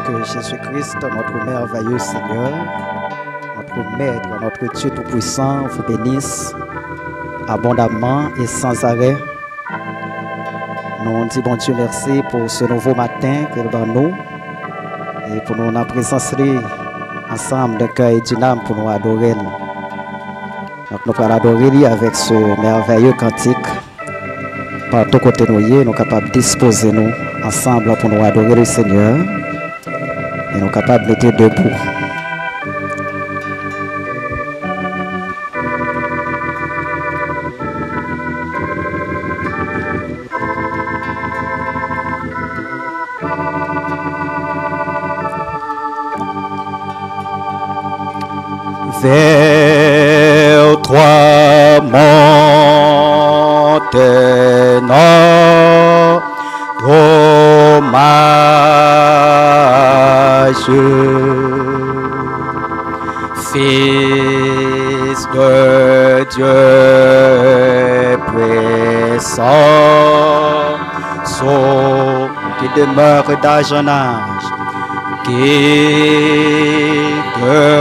Que Jésus-Christ, notre merveilleux Seigneur, notre Maître, notre Dieu Tout-Puissant, vous bénisse abondamment et sans arrêt. Nous disons bon Dieu merci pour ce nouveau matin qu'il donne nous et pour nous en présence ensemble de cœur et d'une âme pour nous adorer. Donc nous allons adorer avec ce merveilleux cantique. Par tout côté nous sommes capables de disposer nous ensemble pour nous adorer le Seigneur. Et nous sommes capables de mettre debout. Vers toi maintenant, hommage, Fils de Dieu puissant, son qui demeure d'âge en âge, qui demeure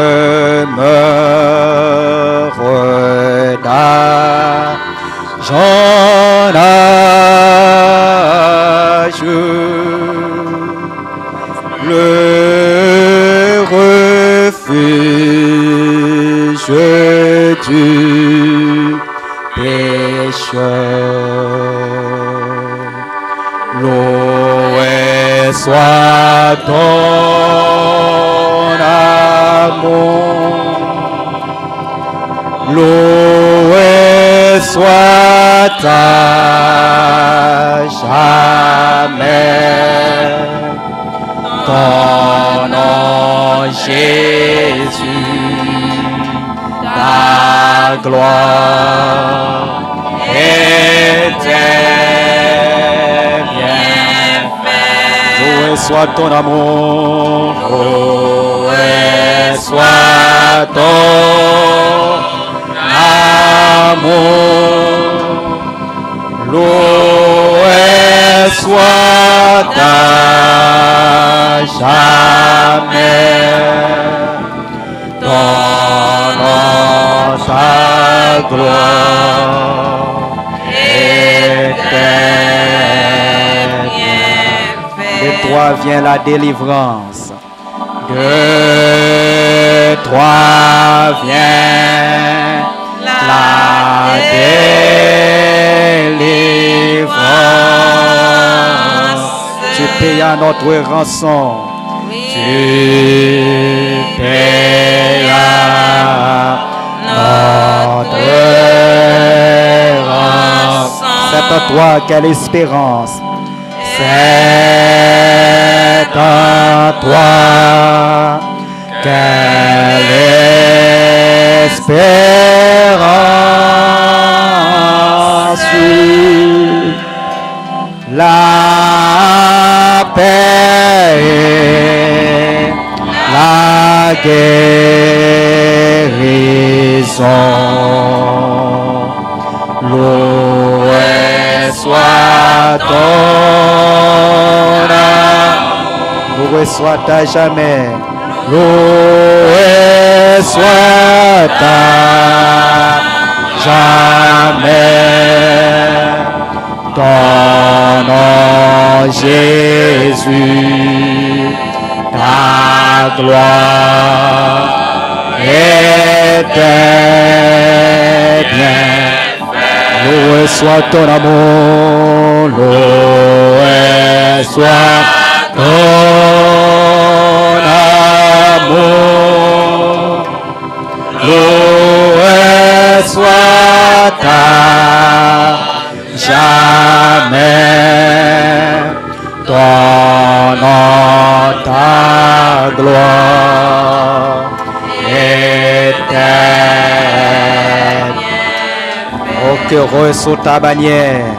d'âge en âge, le refuge du pécheur. Loué soit ton amour, loué soit ta jamais, ton nom Jésus, ta gloire éternelle. Loué soit ton amour, loué soit ton amour, loué soit ta jamais, ton nom, ta gloire éternelle. De toi vient la délivrance, de toi vient la délivrance. Tu payas notre rançon, tu payas toi, quelle espérance. C'est en toi, quelle espérance. La paix et la guérison. Loué soit ton âme, loué soit à jamais, loué soit à jamais. Ton nom Jésus, ta gloire éternelle. Loué soit ton amour, loué soit ton amour, loué soit ta jamais, ton nom, ta gloire éternelle. Oh, que reçoit ta bannière,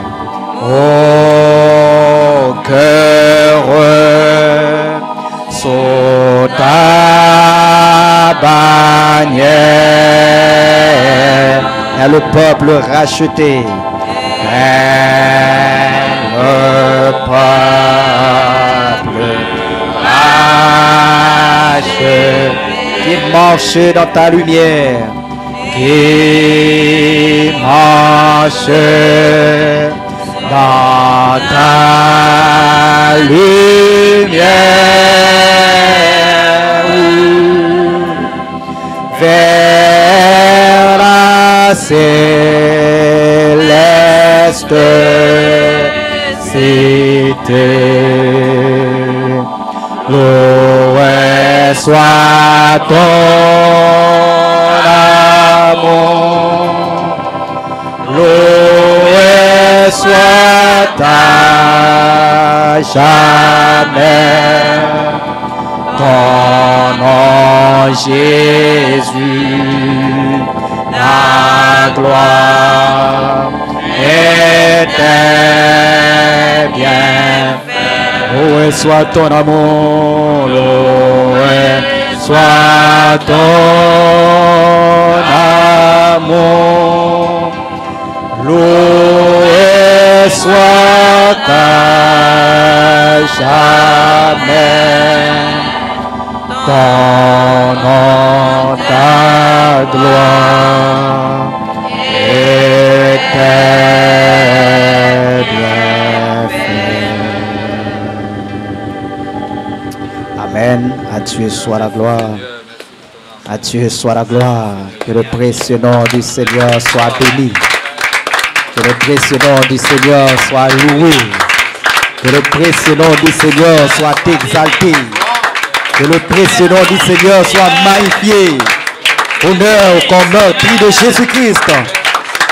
oh, que reçoit ta bannière, et le peuple racheté. Le peuple racheté qui marche dans ta lumière, qui marche dans ta lumière, vers la céleste cité. Loué soit ton amour, loué soit ta jamais, ton nom Jésus, la gloire était bien. Loué soit ton amour, loué soit ton amour, loué soit ta jamais, ton nom, ta gloire était bien fait. Amen. À Dieu soit la gloire. À Dieu soit la gloire. Que le précieux nom du Seigneur soit béni. Que le précieux nom du Seigneur soit loué. Que le précieux nom du Seigneur soit exalté. Que le précieux nom du Seigneur soit magnifié. Honneur au meurtrier de Jésus-Christ,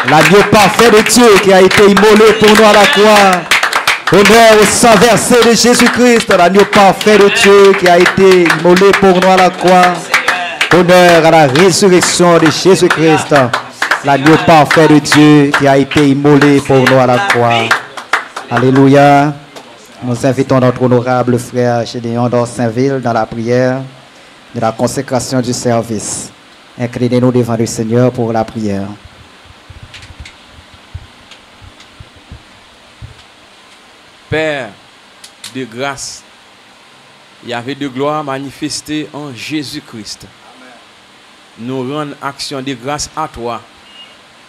l'agneau parfait de Dieu qui a été immolé pour nous à la croix. Honneur au sang versé de Jésus-Christ, l'agneau parfait de Dieu qui a été immolé pour nous à la croix. Honneur à la résurrection de Jésus-Christ, l'agneau parfait de Dieu qui a été immolé pour nous à la croix. Alléluia. Nous invitons notre honorable frère Gédéon d'Orsainville dans la prière de la consécration du service. Inclinez-nous devant le Seigneur pour la prière. Père de grâce, il y avait de gloire manifestée en Jésus-Christ. Nous rendons action de grâce à toi.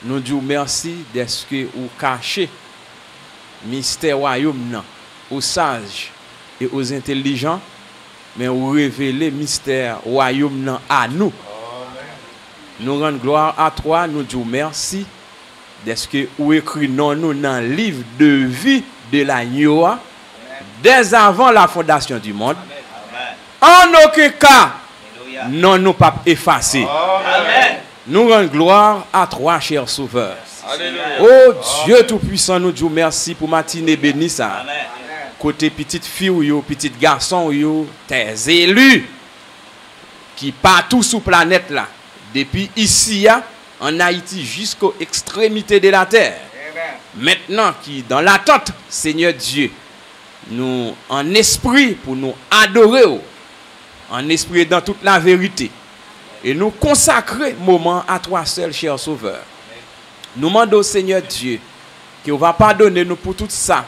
Nous disons merci d'être que vous cachez mystère royaume aux sages et aux intelligents, mais vous révélez mystère royaume à nous. Nous rendons gloire à toi, nous disons merci d'être que vous écrit non nous dans le livre de vie de l'agneau dès avant la fondation du monde. En aucun cas, non nous pas effacés. nous rendons gloire à toi, cher Sauveur. Alléluia. Oh Dieu Tout-Puissant, nous disons merci pour matinée bénie ça. Amen. Côté petite fille ou petite garçon ou tes élus qui partout sous planète là, depuis ici en Haïti jusqu'aux extrémités de la terre. Maintenant qui dans l'attente, Seigneur Dieu, nous en esprit pour nous adorer, en esprit dans toute la vérité, et nous consacrer moment à toi seul, cher Sauveur. Nous demandons au Seigneur Dieu qu'il va pardonner nous pour tout ça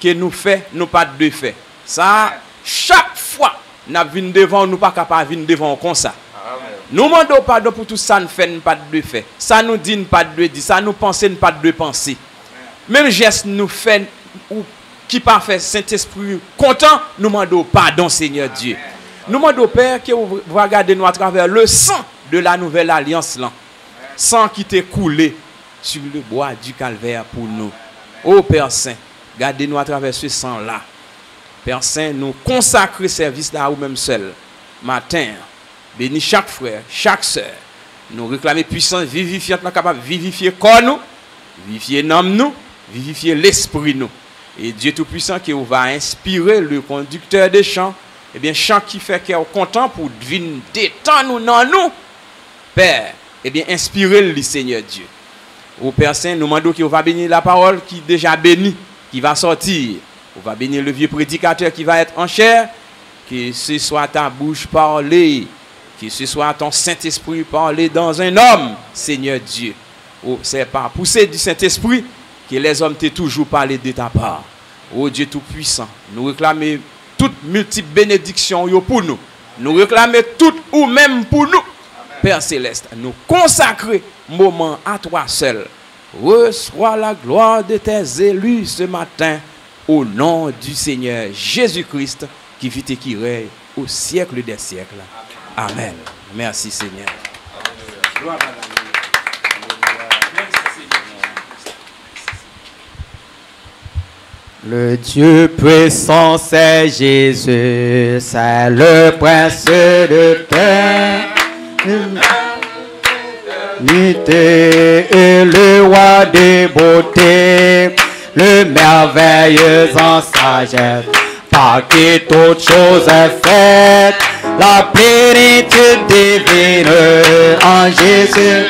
que nous fait, nous pas de fait. Ça, chaque fois, nous venons devant, nous pas capable de venir devant comme ça. Nous demandons pardon pour tout ça, nous fait, nous pas de fait. Ça nous dit, nous pas de dire, ça nous pense, nous pas de penser. Même geste nous fait, ou qui pas fait Saint-Esprit content, nous demandons pardon, Seigneur Dieu. Nous demandons, Père, que vous regardez nous à travers le sang de la nouvelle alliance, là. Sang qui t'est coulé sur le bois du calvaire pour nous. Ô Père Saint, gardez-nous à travers ce sang-là. Père Saint, nous consacrons service là ou même seul. Matin, bénis chaque frère, chaque sœur. Nous réclamer puissance vivifiante, capable de vivifier corps nous, vivifier l'âme nous, vivifier l'esprit nous. Et Dieu Tout-Puissant qui va inspirer le conducteur des chants, eh bien, chant qui fait qu'il est content pour venir détendre nous dans nous. Père, eh bien, inspirez le Seigneur Dieu. Au Père Saint, nous demandons qu'il va bénir la parole qui est déjà bénie, qui va sortir. On va bénir le vieux prédicateur qui va être en chair. Que ce soit ta bouche parler, que ce soit ton Saint-Esprit parler dans un homme, Seigneur Dieu. Oh, c'est par poussée du Saint-Esprit que les hommes t'aient toujours parlé de ta part. Oh Dieu Tout-Puissant, nous réclamons toutes multiples bénédictions pour nous. Nous réclamons toutes ou même pour nous. Amen. Père Céleste, nous consacrer moment à toi seul. Reçois la gloire de tes élus ce matin au nom du Seigneur Jésus-Christ qui vit et qui règne au siècle des siècles. Amen. Amen. Merci Seigneur. Gloire à Dieu. Le Dieu puissant, c'est Jésus, c'est le prince de paix, l'unité et le roi de beauté, le merveilleux en sagesse, par qui toute chose est faite, la plénitude divine en Jésus.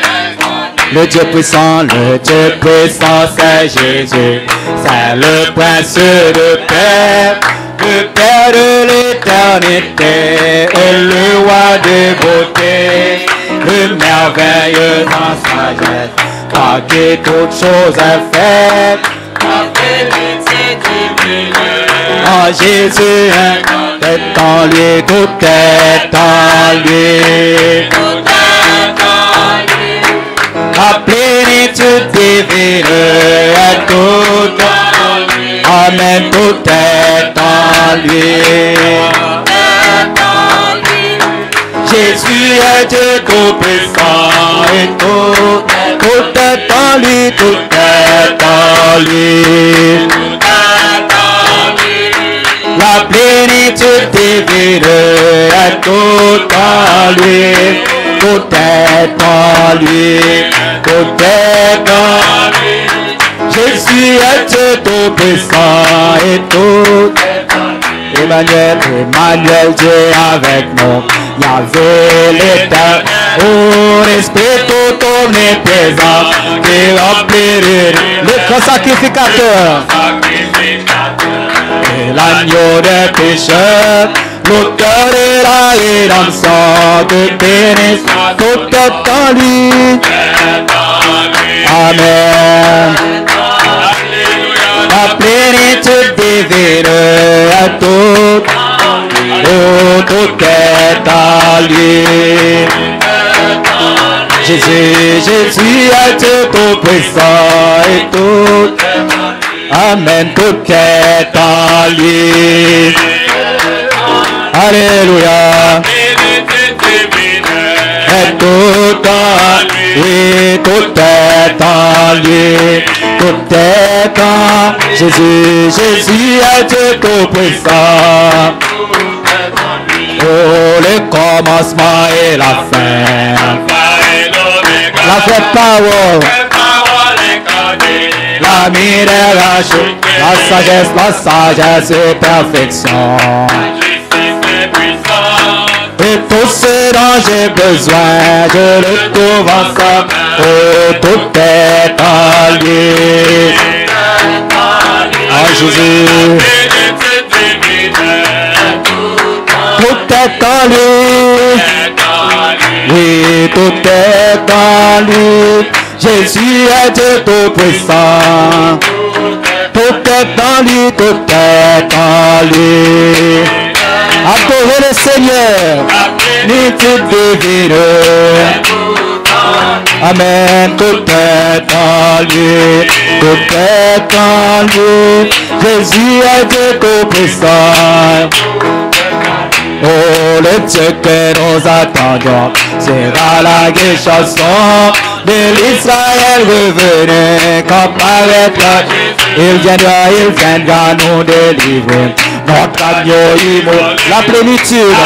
Le Dieu puissant, c'est Jésus, c'est le prince de paix, le Père de l'éternité et le roi de beauté, le merveilleux en sagesse, par qui toute chose est faite, la plénitude divine en Jésus, est en lui, tout est en lui. La plénitude divine est toute en lui. Amen, tout est en lui. Jésus est Dieu Tout-Puissant et tout est en lui, tout est en lui. La plénitude divine est tout en lui. Tout est en lui, tout est en lui. Jésus est Dieu Tout-Puissant et tout est en lui. Emmanuel, Dieu avec nous. Yahvé l'Éternel, oh Esprit tout omniprésent, qui remplit le grand sacrificateur et l'agneau des pécheurs. L'auteur de la rédemption, te bénisse, tout est en lui. Amen. La plénitude divine est toute, oh, tout est en lui. Jésus est Dieu Tout-Puissant et tout. Amen, tout est en lui. Alléluia. Et tout en lui, tout est en lui, tout est en Jésus. Jésus est Dieu Tout-Puissant. Oh, le commencement et la fin. la vraie parole, la minéralité, la sagesse et perfection. Et tout ce dont j'ai besoin, je le trouve ensemble. Oh, tout est en lui. En Jésus. Tout est en lui. Oui, tout est en lui. Jésus est Dieu tout-puissant. Tout est en lui, tout est en lui. Adorez le Seigneur, nitide divine. Amen, tout est en lui, tout est en lui. Jésus est Dieu tout-puissant. Oh, le Dieu que nous attendons sera la guerre chanson de l'Israël revenu quand paraîtra. Il viendra nous délivrer. Notre agneau immolé, la plénitude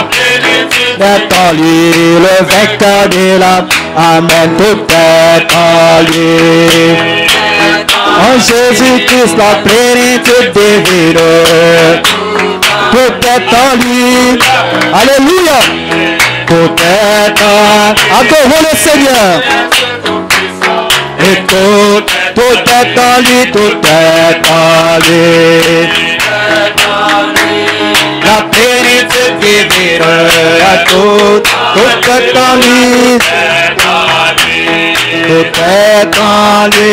est en lui, le vecteur de l'âme. Amen, tout est en lui. En Jésus-Christ, la plénitude divine. Tout est en lui. Alléluia. Tout est en lui. Adorons le Seigneur. Et tout est en lui, tout est en lui. La plénitude divine, tout est en lui. Tout est en lui.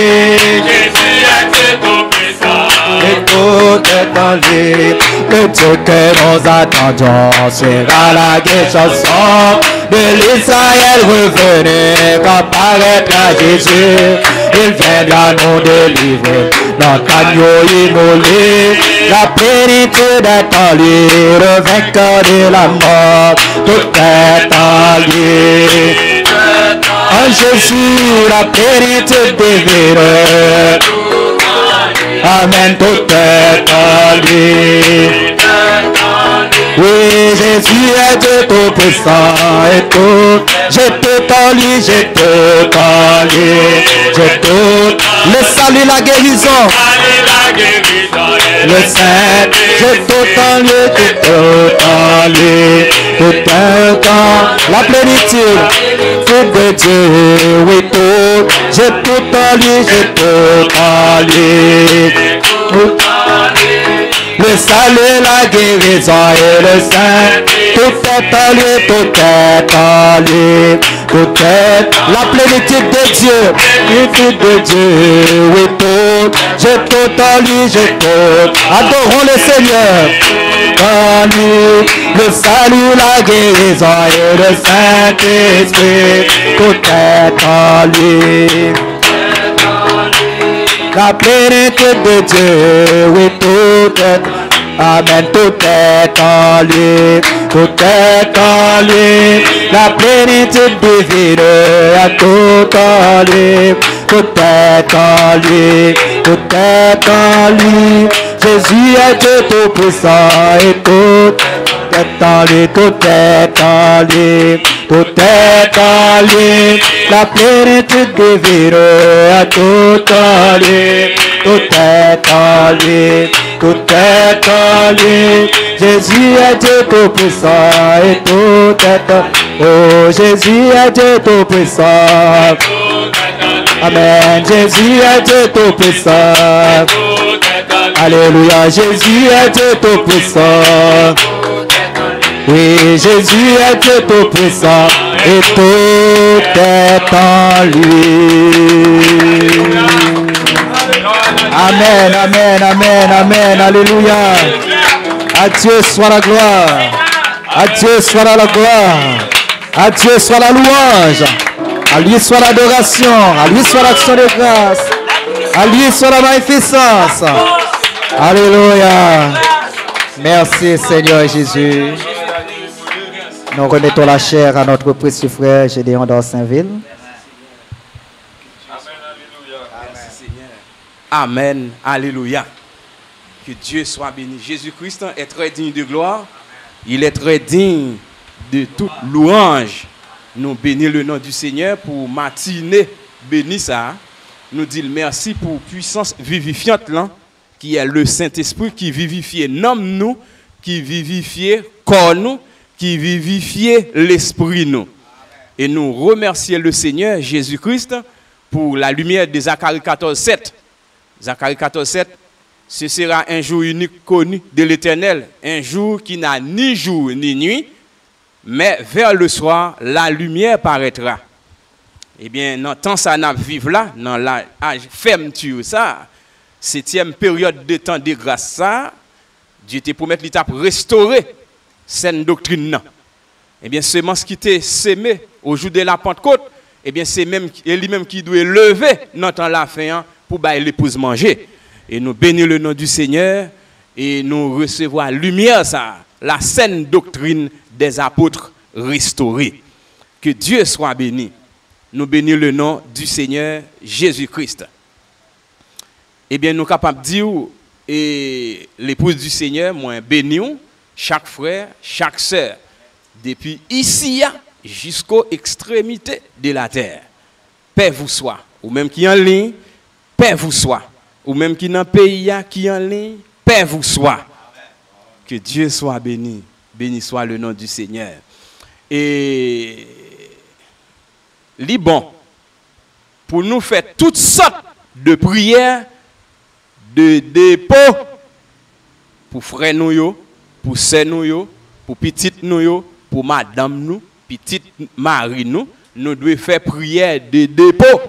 Et tout est en lui. Le Dieu que nous attendons sera la guerre chanson de l'Israël revenu quand paraîtra Jésus. Il viendra nous délivrer. Notre agneau immolé, la plénitude est en lui, le vainqueur de la mort. Tout est en lui. En Jésus, la plénitude divine. Amen, tout est en lui. Oui, Jésus est Dieu tout-puissant et tout. J'ai tout en lui, j'ai tout en lui. J'ai tout. Le salut, la guérison. Le saint, j'ai tout en lui, tout en lui. Tout est en la plénitude. Tout de Dieu, oui, tout. J'ai tout en lui, j'ai tout en lui. Le salut, la guérison et le saint, tout est en lui, tout est en lui, tout est la plénitude de Dieu, plénitude de Dieu, oui tout, j'ai tout en lui, j'ai tout, adorons le Seigneur, en lui, le salut, la guérison et le Saint-Esprit, tout est en lui. La plénitude de Dieu, oui, tout est, amen, tout est en lui, tout est en lui. La plénitude divine, tout en lui, tout est en lui, tout est en lui. Jésus est Dieu tout-puissant et tout est en lui, tout est en lui, tout est en lui. La plénitude divine, tout en lui, tout est en lui, tout est en lui. Jésus est Dieu tout-puissant et tout est en lui. Oh, Jésus est Dieu tout-puissant. Amen, Jésus est Dieu tout-puissant. Alléluia, Jésus est Dieu tout-puissant. Oui, Jésus est Dieu tout-puissant et tout est en lui. Amen, amen, amen, amen, alléluia. À Dieu soit la gloire. À Dieu soit la gloire. À Dieu soit la louange. À lui soit l'adoration. À lui soit l'action de grâce. À lui soit la magnificence. Alléluia. Merci Seigneur Jésus. Nous remettons la chair à notre précieux frère Gédéon d'Orsainville. Amen. Alléluia. Que Dieu soit béni. Jésus-Christ est très digne de gloire. Il est très digne de toute louange. Nous bénissons le nom du Seigneur pour matinée béni ça. Nous disons merci pour puissance vivifiante là, qui est le Saint-Esprit qui vivifie nous, qui vivifie corps nous, qui vivifie l'esprit nous. Et nous remercions le Seigneur Jésus-Christ pour la lumière de Zacharie 14:7. Zacharie 14:7, ce sera un jour unique connu de l'Éternel, un jour qui n'a ni jour ni nuit, mais vers le soir, la lumière paraîtra. Eh bien, dans le temps ça n'a vivre là, dans l'âge fermeture ça, 7e période de temps de grâce ça, Dieu te promet l'étape restaurer cette doctrine là. Eh bien, semence qui t'est sémé au jour de la Pentecôte, eh bien, c'est même lui-même qui doit lever dans temps la fin pour bailler l'épouse manger. Et nous bénissons le nom du Seigneur et nous recevons la lumière ça, la saine doctrine des apôtres restaurés. Que Dieu soit béni. Nous bénissons le nom du Seigneur Jésus-Christ. Eh bien, nous sommes capables de dire, et l'épouse du Seigneur, moi, bénissons chaque frère, chaque sœur, depuis ici jusqu'aux extrémités de la terre. Paix vous soit. Ou même qui en ligne, paix vous soit. Ou même qui dans le pays qui en ligne, paix vous soit. Que Dieu soit béni. Béni soit le nom du Seigneur. Et bon, pour nous faire toutes sortes de prières, de dépôt, pour frères nous, pour sœurs nous, pour petites nous, pour madame nous, petite Marie nous devons faire prière de dépôt.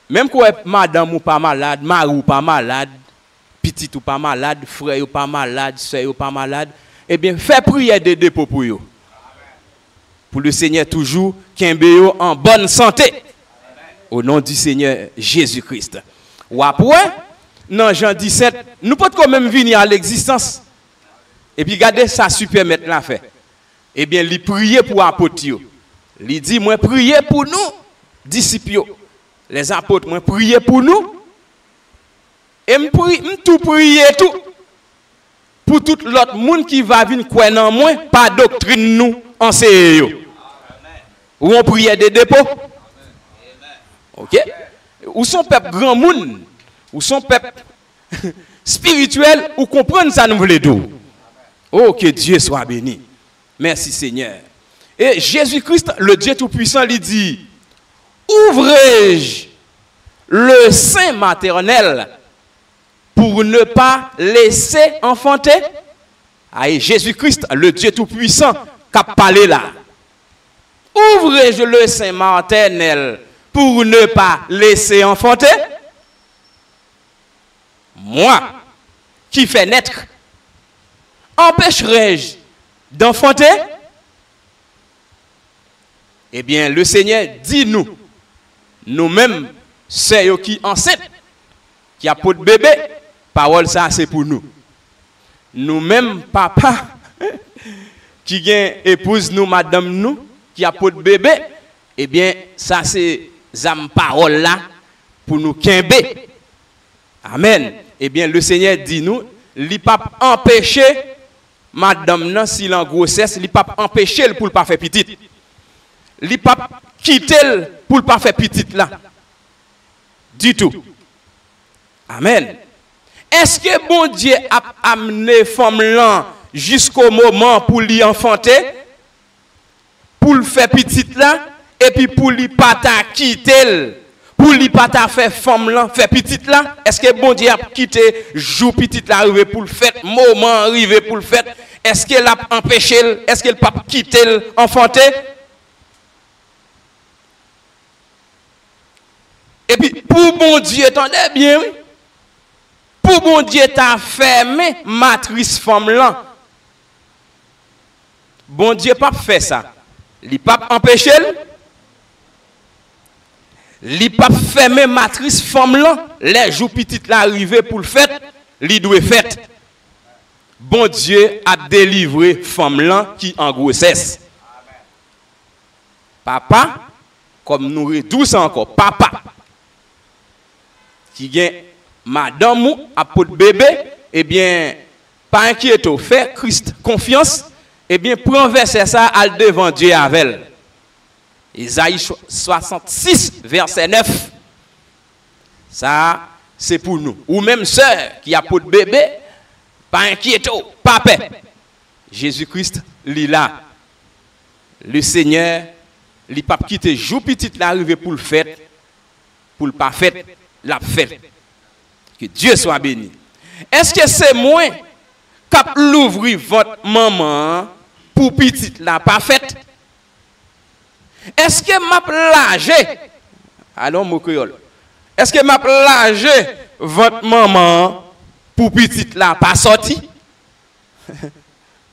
Même quand madame ou pas malade, Marie ou pas malade, petite ou pas malade, frère ou pas malade, sœur ou pas malade, eh bien, fais prière de dépôt pour eux. Pour le Seigneur toujours, qu'il en bonne santé. Au nom du Seigneur Jésus-Christ. Ou après, dans Jean 17, nous pouvons quand même venir à l'existence. Et puis, regardez ça, super maître l'a fait. Eh bien, il priait pour apôtres. Il dit, moi, priez pour nous, disciples. Les apôtres, moi, priez pour nous. Et je tout prier tout. Pour tout l'autre monde qui va venir quoi dans moi, pas doctrine nous enseigner. Ou on priait des dépôts. OK? Ou son peuple grand monde, ou son peuple spirituel, ou comprendre ça nous voulons dire. Oh, que Dieu soit béni. Merci Seigneur. Et Jésus-Christ, le Dieu Tout-Puissant, lui dit, ouvrez-je le sein maternel pour ne pas laisser enfanter? Aïe, Jésus-Christ, le Dieu Tout-Puissant, qui a parlé là. Ouvrez-je le sein maternel pour ne pas laisser enfanter? Moi, qui fais naître, empêcherai-je d'enfanter? Eh bien, le Seigneur dit nous-mêmes, c'est eux qui enceintes, qui a pour de bébé, parole ça c'est pour nous. Nous-mêmes, papa, qui gagne épouse nous, madame nous, qui a pour de bébé, eh bien, ça c'est zam parole là pour nous quimber. Amen. Eh bien, le Seigneur dit nous, il pas empêcher madame nan s'il en grossesse, il pas empêcher pour pas faire petite. Il pas quitter pour pas faire petite là. Du tout. Amen. Est-ce que bon Dieu a amené femme là jusqu'au moment pour lui enfanter, pour le faire petite là, et puis pour lui pas quitter, pour lui pas faire femme là, faire petite là? Est-ce que bon Dieu a quitté jour petite là arrivé pour le faire, moment arrivé pour le faire? Est-ce qu'il a empêché, est-ce qu'il pas quitté enfanter? Et puis pour bon Dieu, attendez bien, oui. Pour bon Dieu t'a fermé matrice femme là. Bon Dieu pas fait ça. Il pas empêché. Il pas fermé matrice femme là. Les jours petites là arrivé pour le fait, il doit fait. Bon Dieu a délivré femme là qui en grossesse. Papa, comme nous redouce encore, papa qui gagne madame a pour bébé, eh bien pas inquiétez, fais Christ confiance, eh bien, prends verset ça à devant Dieu avec elle. Isaïe 66, verset 9. Ça, c'est pour nous. Ou même sœur qui a pour bébé, pas inquiétez, pas peur. Jésus-Christ, il est là. Le Seigneur, il n'a pas quitté jour petit l'arrivée pour le faire, pour le pas faire, la fête. Que Dieu soit béni. Est-ce que c'est moi qui l'ouvrir votre maman pour petit la pas faite? Est-ce que m'a plagé? Allons mon créole. Est-ce que m'a plagé votre maman pour petit la pas sorti?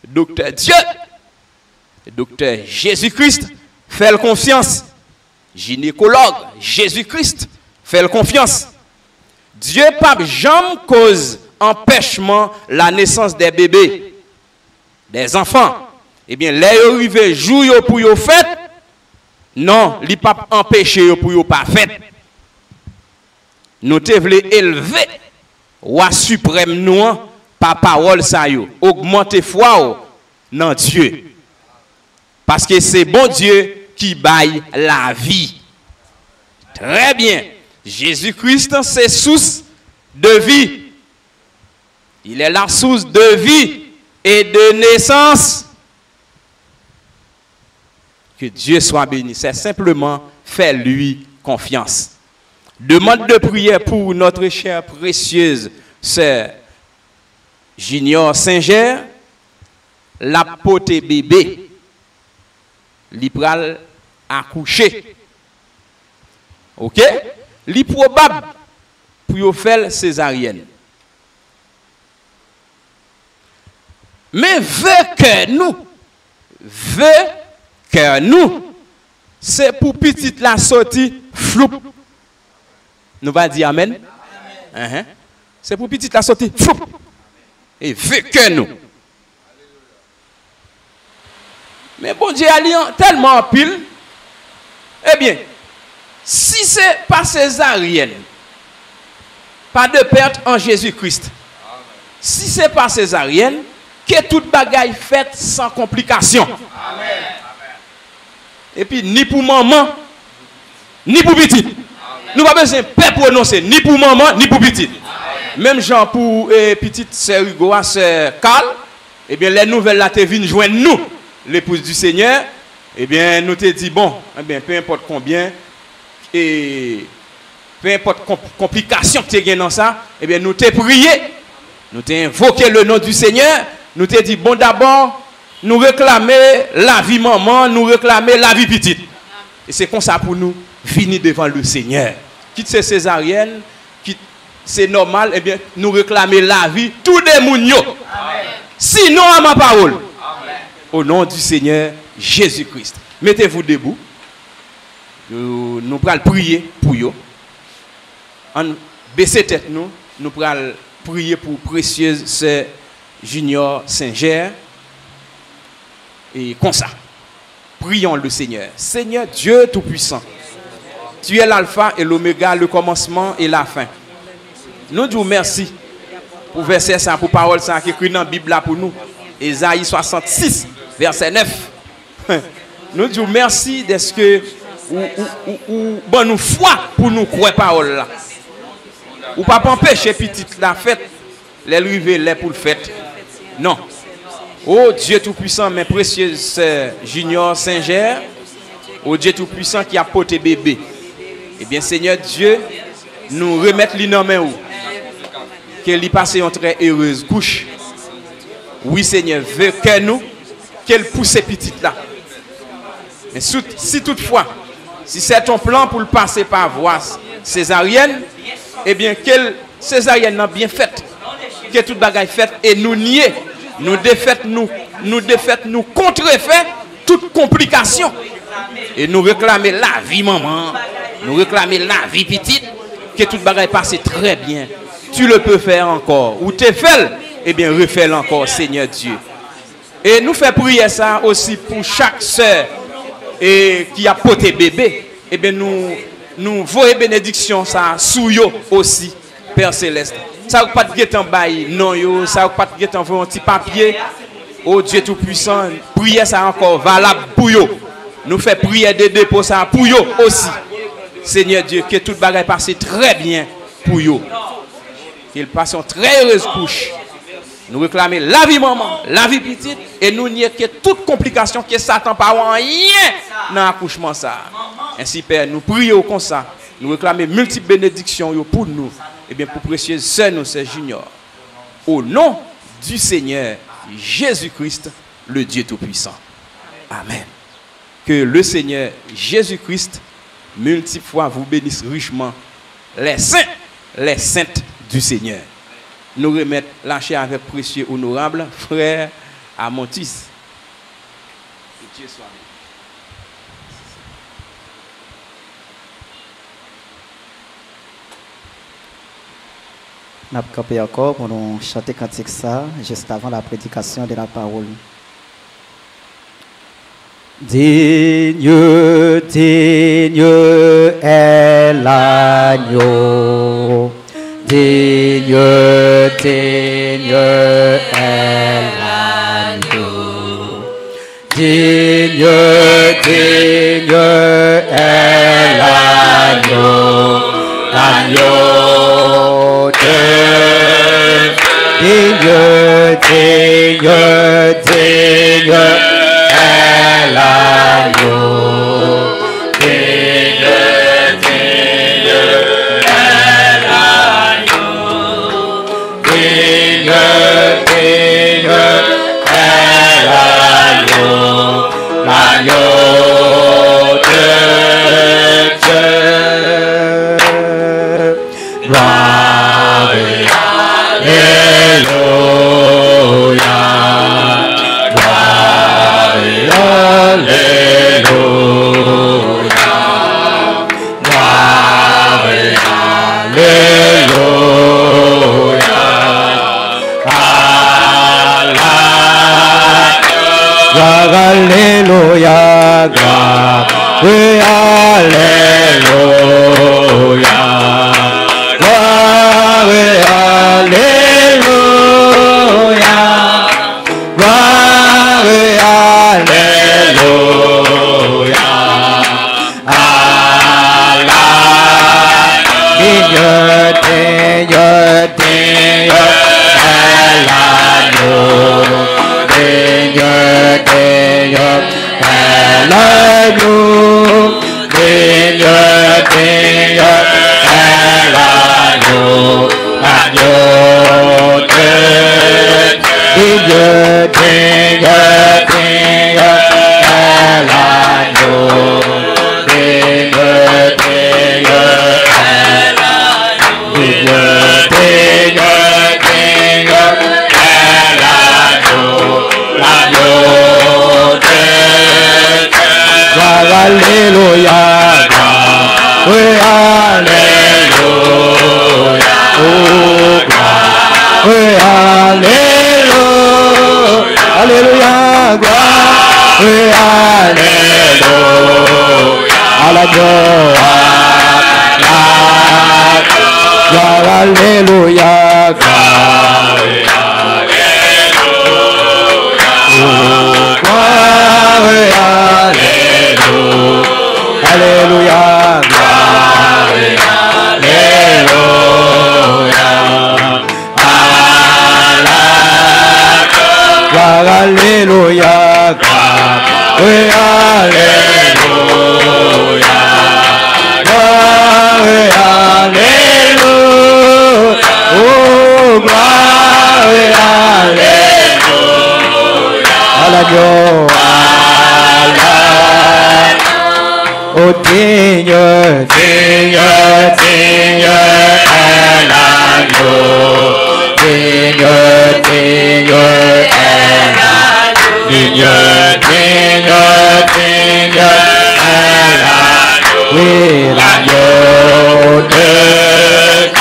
Docteur Dieu, docteur Jésus-Christ, fait confiance. Gynécologue Jésus-Christ, fait confiance. Dieu pas jamais cause empêchement la naissance des bébés, des enfants. Eh bien, les arrivés jour pour yo fait, non, li pas empêcher pour yo pas fait. Nous te voulons élever roi suprême nous par parole ça yo, augmenter foi dans Dieu. Parce que c'est bon Dieu qui baille la vie. Très bien. Jésus-Christ, c'est source de vie. Il est la source de vie et de naissance. Que Dieu soit béni. C'est simplement faire lui confiance. Demande de prière pour notre chère précieuse sœur Junior Singer, la pote bébé, li pral accoucher. OK? Li probable pour faire césarienne. Mais veut que nous, c'est pour petite la sortie floup. Nous va dire amen. C'est pour petite la sortie floup. Et veut que nous. Mais bon Dieu a tellement pile. Eh bien, si c'est pas césarienne, pas de perte en Jésus-Christ. Si c'est pas césarienne, que toute bagaille faite sans complication. Amen. Et puis, ni pour maman, ni pour petit. Nous n'avons pas besoin de prononcer, ni pour maman, ni pour petit. Même genre pour petite sœur Hugo, sœur Carl, eh bien, les nouvelles là te viennent joindre nous, l'épouse du Seigneur. Eh bien, nous te dit, bon, eh bien, peu importe combien, et peu importe complication que tu as dans ça, eh bien, nous te prié, nous te invoqué le nom du Seigneur, nous te dit, bon, d'abord, nous réclamer la vie maman, nous réclamer la vie petite. Et c'est comme ça pour nous, venir devant le Seigneur. Quitte ces césariennes, c'est normal, eh bien, nous réclamer la vie, tous les mounions. Sinon, à ma parole. Amen. Au nom du Seigneur Jésus-Christ. Mettez-vous debout. Nous allons prier pour vous. En baisser tête nous allons prier pour précieuse sœur Junior Singer. Et comme ça, prions le Seigneur. Seigneur Dieu Tout-Puissant, tu es l'alpha et l'oméga, le commencement et la fin. Nous disons merci pour verset ça, pour parole ça qui est écrit dans la Bible là pour nous. Isaïe 66, verset 9. Nous disons merci d'être que ou bon nous foi pour nous croire parole là. Ou pas empêcher petite la fête, les river les pour le fête. Non. Oh Dieu Tout-Puissant, mes précieuses sœurs Junior Singer, oh Dieu Tout-Puissant qui a porté bébé. Eh bien Seigneur Dieu, nous remettre les noms où qu'elle y passe une très heureuse couche. Oui Seigneur, veut que nous, qu'elle pousse petite là. Mais si toutefois, si c'est ton plan pour le passer par voie césarienne, eh bien quelle césarienne n'a bien faite, que toute bagaille faite et nous nier, nous défaite, nous contrefait toute complication. Et nous réclamer la vie maman, nous réclamer la vie petite, que toute bagaille passe très bien. Tu le peux faire encore. Ou tu fais, eh bien refais-le encore, Seigneur Dieu. Et nous faisons prier ça aussi pour chaque sœur qui a porté bébé. Eh bien nous voyons bénédiction ça sous yo aussi, Père Céleste. ça pas de guet en bail, non yo, ça pas de guet en un petit papier. Oh Dieu tout-puissant, prière ça encore valable pour yo. Nous fait prière de dépôt ça pour yo aussi. Seigneur Dieu, que toute bagaille passe très bien pour yo. Qu'il passe une très heureuse couche. Nous réclamons la vie maman, la vie petite, et nous nions que toute complication que Satan pas rien dans l'accouchement ça. Ainsi Père, nous prions comme ça. Nous réclamons multiples bénédictions pour nous, et bien pour précieux sœur nous c'est Junior. Au nom du Seigneur Jésus-Christ, le Dieu Tout-Puissant. Amen. Que le Seigneur Jésus-Christ multiples fois vous bénisse richement les saints, les saintes du Seigneur. Nous remettre la chair avec précieux honorable frère Amontis. Que Dieu soit béni. Nous avons campé encore pour nous chanter cantique ça, juste avant la prédication de la parole. Digne, digne est l'agneau. Digne, digne est l'agneau. Digne, digne est l'agneau. L'agneau de digne, digne, digne est l'agneau. Digne, digne est l'agneau. Digne, digne est l'agneau. L'agneau de Dieu. Gloire et alléluia. Gloire et alléluia. Gloire et alléluia. Gloire, alléluia. Gloire et alléluia. Gloire et alléluia. Gloire et alléluia. Allah, digne, digne, digne est l'agneau. Digne, digne est l'agneau. Digne, digne est l'agneau. L'agneau de Dieu. Digne, digne est l'agneau. Digne, digne est l'agneau. Digne, digne, digne est l'agneau. L'agneau de Dieu. Gloire, alléluia. Gloire, oui, alléluia. Oh, gloire, oui, alléluia. Alléluia, gloire, oui, alléluia. À la gloire, alléluia. Gloire, oui, alléluia. Oh, gloire, oui, alléluia. Alléluia, gloire, oui, alléluia. Gloire, alléluia, gloire, oui, alléluia. Gloire, oui, alléluia. Oh, gloire, oui, alléluia. À la gloire, oh, digne, digne, digne est l'agneau. Digne, digne est l'agneau. Digne, digne, digne est l'agneau. Oui, l'agneau de Dieu.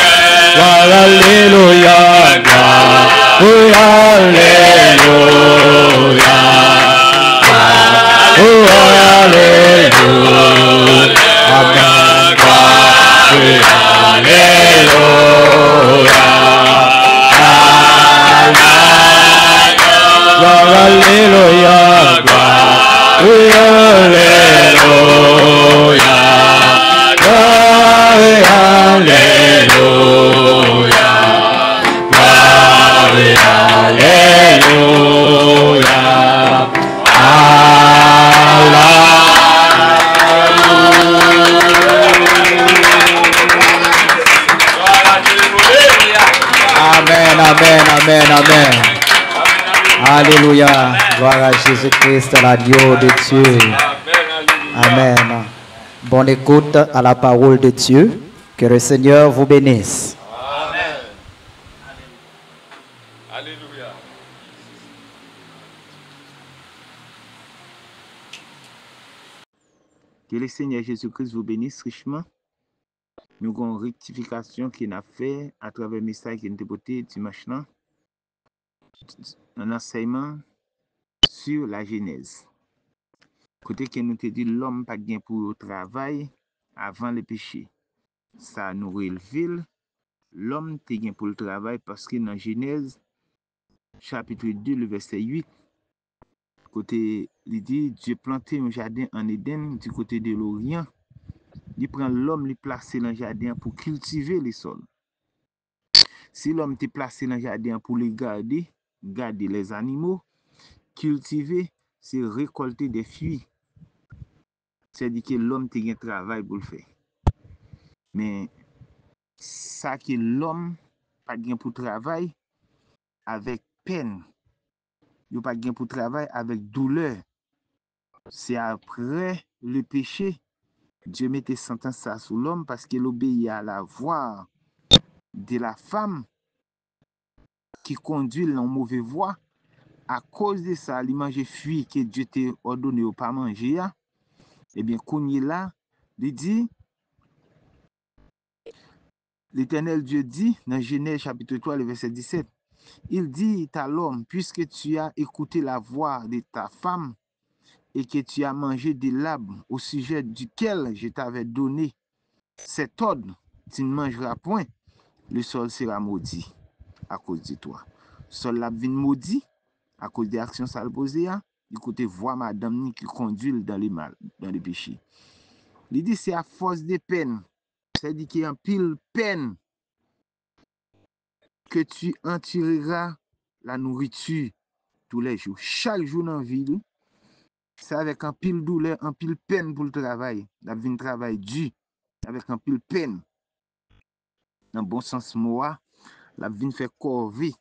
Gloire, alléluia. Gloire, oui, alléluia. Oh, alléluia. Amen. Gloire, oui, alléluia. Alléluia. Gloire à Jésus-Christ, l'agneau de Dieu. Amen. Bonne écoute à la parole de Dieu. Que le Seigneur vous bénisse. Amen. Alléluia. Que le Seigneur Jésus-Christ vous bénisse richement. Nous avons une rectification qu'il a fait à travers le message qui a été porté dimanche là. Un enseignement sur la Genèse. Côté que nous te dit l'homme pas bien pour le travail avant le péché. Ça nous relève l'homme te bien pour le travail parce que dans Genèse chapitre 2 le verset 8 côté il dit Dieu planté un jardin en Éden du côté de l'Orient. Il prend l'homme, il place dans le jardin pour cultiver les sols. Si l'homme te placé dans le jardin pour les garder les animaux, cultiver, c'est récolter des fruits. C'est-à-dire que l'homme te un travail pour le faire. Mais ça que l'homme pas bien pour travail avec peine. Il pas bien pour travail avec douleur. C'est après le péché, Dieu mettait sentence ça sur l'homme parce qu'il obéit à la voix de la femme qui conduit dans mauvaise voie. À cause de ça, il mange fruit que Dieu t'a ordonné au pas manger. Eh bien, quand il est là, il dit, l'Éternel Dieu dit, dans Genèse chapitre 3, le verset 17, il dit à l'homme, puisque tu as écouté la voix de ta femme et que tu as mangé de l'arbre au sujet duquel je t'avais donné cet ordre, tu ne mangeras point, le sol sera maudit à cause de toi. Le sol la vie maudit à cause des actions sales posées, du côté voix madame qui conduit dans les mal, dans les péchés. Il dit c'est à force de peine, c'est-à-dire qu'il y a un pile peine que tu en tireras la nourriture tous les jours. Chaque jour dans la vie, c'est avec un pile douleur, un pile peine pour le travail. La vie de travail dur, avec un pile peine. Dans le bon sens, moi, la vie fait corvée.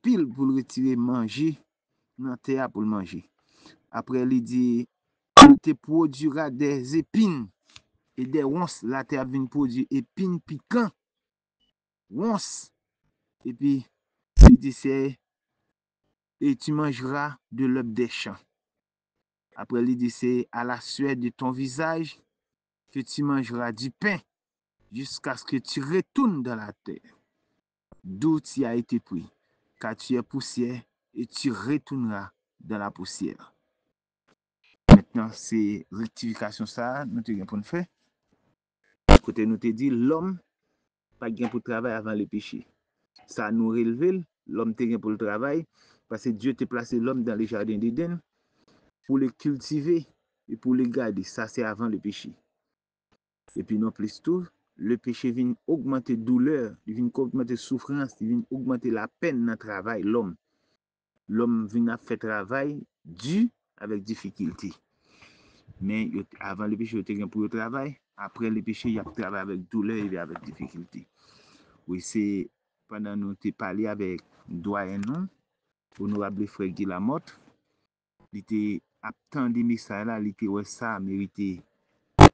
Pile pour le retirer manger, dans terre pour le manger. Après, il dit, il te produira des épines et des ronces. La terre vient produire épines piquants, ronces. Et puis, il dit, c'est, et tu mangeras de l'herbe des champs. Après, il dit, c'est à la sueur de ton visage que tu mangeras du pain jusqu'à ce que tu retournes dans la terre, d'où tu as été pris, car tu es poussière et tu retourneras dans la poussière. Maintenant, c'est rectification ça, nous te pour nous faire. Côté nous te dit, l'homme pas gain pour travail avant le péché. Ça nous relève, l'homme te gain pour le travail, parce que Dieu t'a placé l'homme dans le jardin d'Éden pour le cultiver et pour le garder. Ça, c'est avant le péché. Et puis, non plus tout, le péché vient augmenter douleur, il vient augmenter souffrance, il vient augmenter la peine dans le travail, l'homme. L'homme vient faire travail dur avec difficulté. Mais avant le péché, il y a pour le travail. Après le péché, il y a travail avec douleur et avec difficulté. Oui, c'est pendant que nous avons parlé avec doyen honorable frère Guy Lamotte, il était attendu message là, il était ouais ça mérité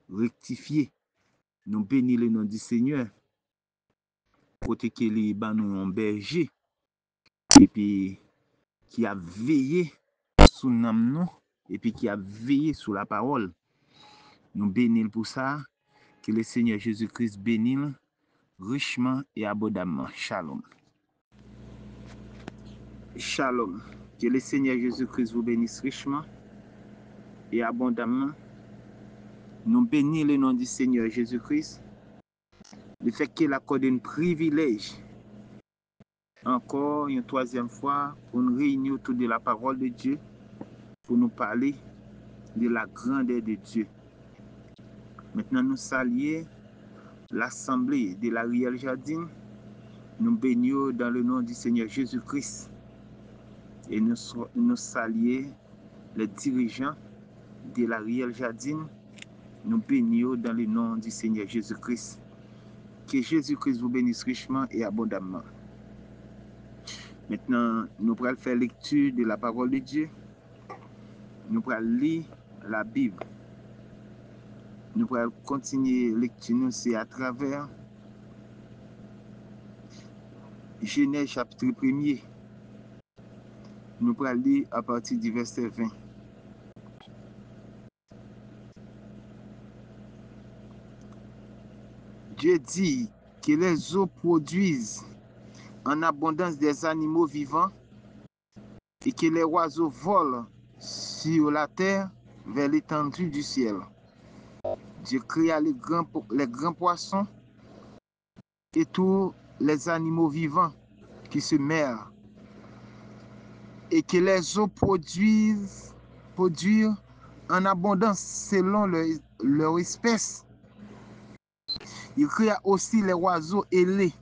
rectifier. Nous bénissons le nom du Seigneur. Côté que les nous un berger et puis qui a veillé sur nous et puis qui a veillé sur la parole. Nous bénissons pour ça. Que le Seigneur Jésus-Christ bénisse richement et abondamment. Shalom. Shalom. Que le Seigneur Jésus-Christ vous bénisse richement et abondamment. Nous bénissons le nom du Seigneur Jésus-Christ. Le fait qu'il accorde un privilège encore une troisième fois pour nous réunir autour de la parole de Dieu, pour nous parler de la grandeur de Dieu. Maintenant, nous saluons l'assemblée de la Riel Jardine. Nous bénissons dans le nom du Seigneur Jésus-Christ. Et nous saluons les dirigeants de la Riel Jardine. Nous bénissons dans le nom du Seigneur Jésus-Christ. Que Jésus-Christ vous bénisse richement et abondamment. Maintenant, nous pourrons faire lecture de la parole de Dieu. Nous pourrons lire la Bible. Nous pourrons continuer lecture, nous, c'est à travers Genèse chapitre 1er. Nous pourrons lire à partir du verset 20. Dieu dit que les eaux produisent en abondance des animaux vivants et que les oiseaux volent sur la terre vers l'étendue du ciel. Dieu créa les grands poissons et tous les animaux vivants qui se meurent et que les eaux produisent en abondance selon leur espèce. Il créa aussi les oiseaux ailés.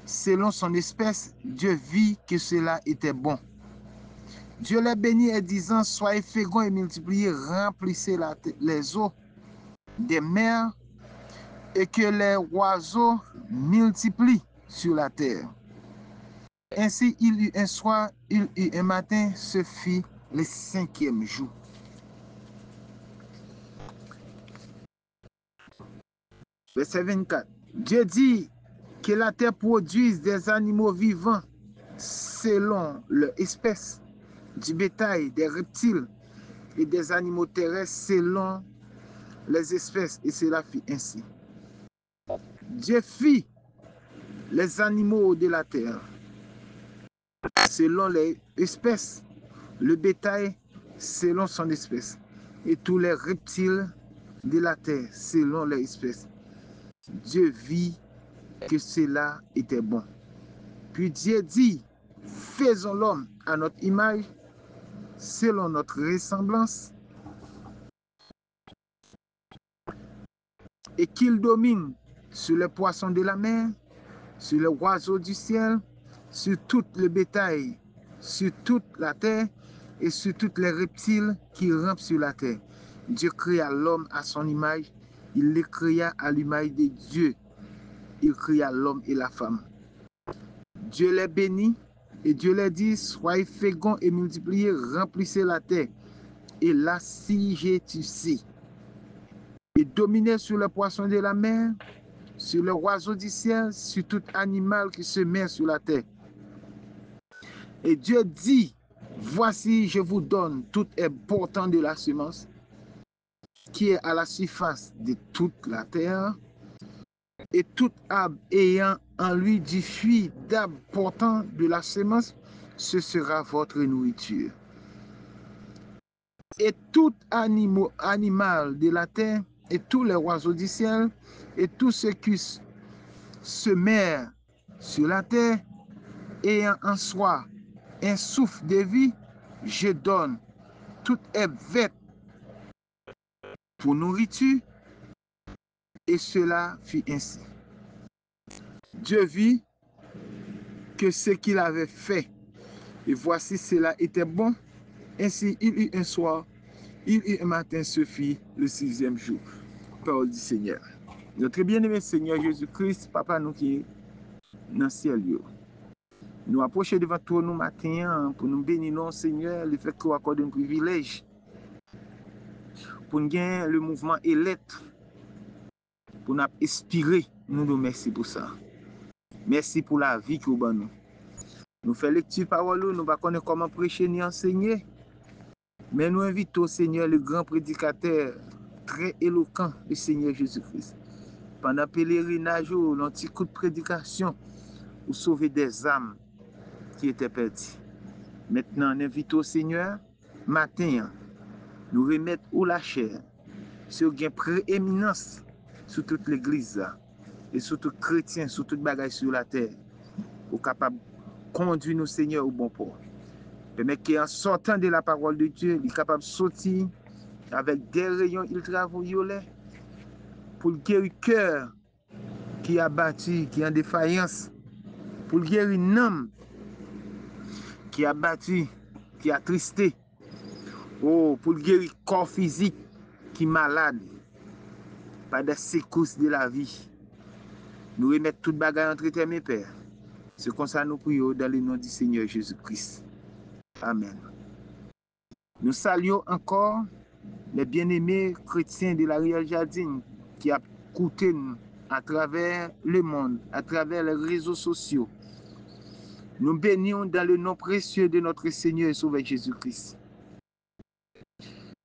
Selon son espèce, Dieu vit que cela était bon. Dieu les bénit et disant, soyez féconds et multipliez, remplissez les eaux des mers et que les oiseaux multiplient sur la terre. Ainsi, il eut un soir, il eut un matin, ce fut le 5e jour. Verset 24. Dieu dit que la terre produise des animaux vivants selon leur espèce, du bétail, des reptiles et des animaux terrestres selon les espèces, et cela fit ainsi. Dieu fit les animaux de la terre selon les espèces, le bétail selon son espèce, et tous les reptiles de la terre selon les espèces. Dieu vit que cela était bon. Puis Dieu dit, faisons l'homme à notre image, selon notre ressemblance, et qu'il domine sur les poissons de la mer, sur les oiseaux du ciel, sur tout le bétail, sur toute la terre et sur tous les reptiles qui rampent sur la terre. Dieu créa l'homme à son image, il les créa à l'image de Dieu. Il créa l'homme et la femme. Dieu les bénit et Dieu les dit, soyez féconds et multipliez, remplissez la terre et l'assiégez-tu-ci. Et dominez sur les poissons de la mer, sur les oiseaux du ciel, sur tout animal qui se met sur la terre. Et Dieu dit, voici, je vous donne tout important de la semence qui est à la surface de toute la terre, et tout arbre ayant en lui du fruit d'arbre portant de la semence, ce sera votre nourriture. Et tout animal de la terre, et tous les oiseaux du ciel, et tout ce qui se met sur la terre, ayant en soi un souffle de vie, je donne toute herbe verte pour nourriture, et cela fut ainsi. Dieu vit que ce qu'il avait fait, et voici cela était bon. Ainsi il eut un soir, il eut un matin, ce fut le 6e jour. Parole du Seigneur. Notre bien-aimé Seigneur Jésus-Christ, Papa nous qui est dans le ciel, nous approchons devant toi nous matin pour nous bénir, non, Seigneur, le fait que nous accorde un privilège pour nous gagner le mouvement élect, pour nous inspirer. Nous nous remercions pour ça. Merci pour la vie que vous avez nous. Nous faisons lecture parole, nous ne connaissons pas comment prêcher ni enseigner, mais nous invitons, Seigneur, le grand prédicateur très éloquent, le Seigneur Jésus-Christ. Pendant le pèlerinage, un petit coup de prédication pour sauver des âmes qui étaient perdues. Maintenant, nous invitons, Seigneur, matin, nous remettre où la chair, sur une prééminence sur toute l'église et sur tout chrétien, sur toute bagaille sur la terre, pour capable conduire nous, Seigneur, au bon port. Permet qu'en sortant de la parole de Dieu, il est capable de sortir avec des rayons ultraviolets pour guérir le cœur qui a battu, qui est en défaillance, pour guérir l'âme qui a battu, qui a tristé, oh, pour guérir le corps physique qui est malade par des secousses de la vie. Nous remettons toute bagaille entre tes mains, Père. C'est comme ça nous prions dans le nom du Seigneur Jésus-Christ. Amen. Nous saluons encore les bien-aimés chrétiens de la Rivière Jardine qui a écouté nous à travers le monde, à travers les réseaux sociaux. Nous bénissons dans le nom précieux de notre Seigneur et Sauveur Jésus-Christ.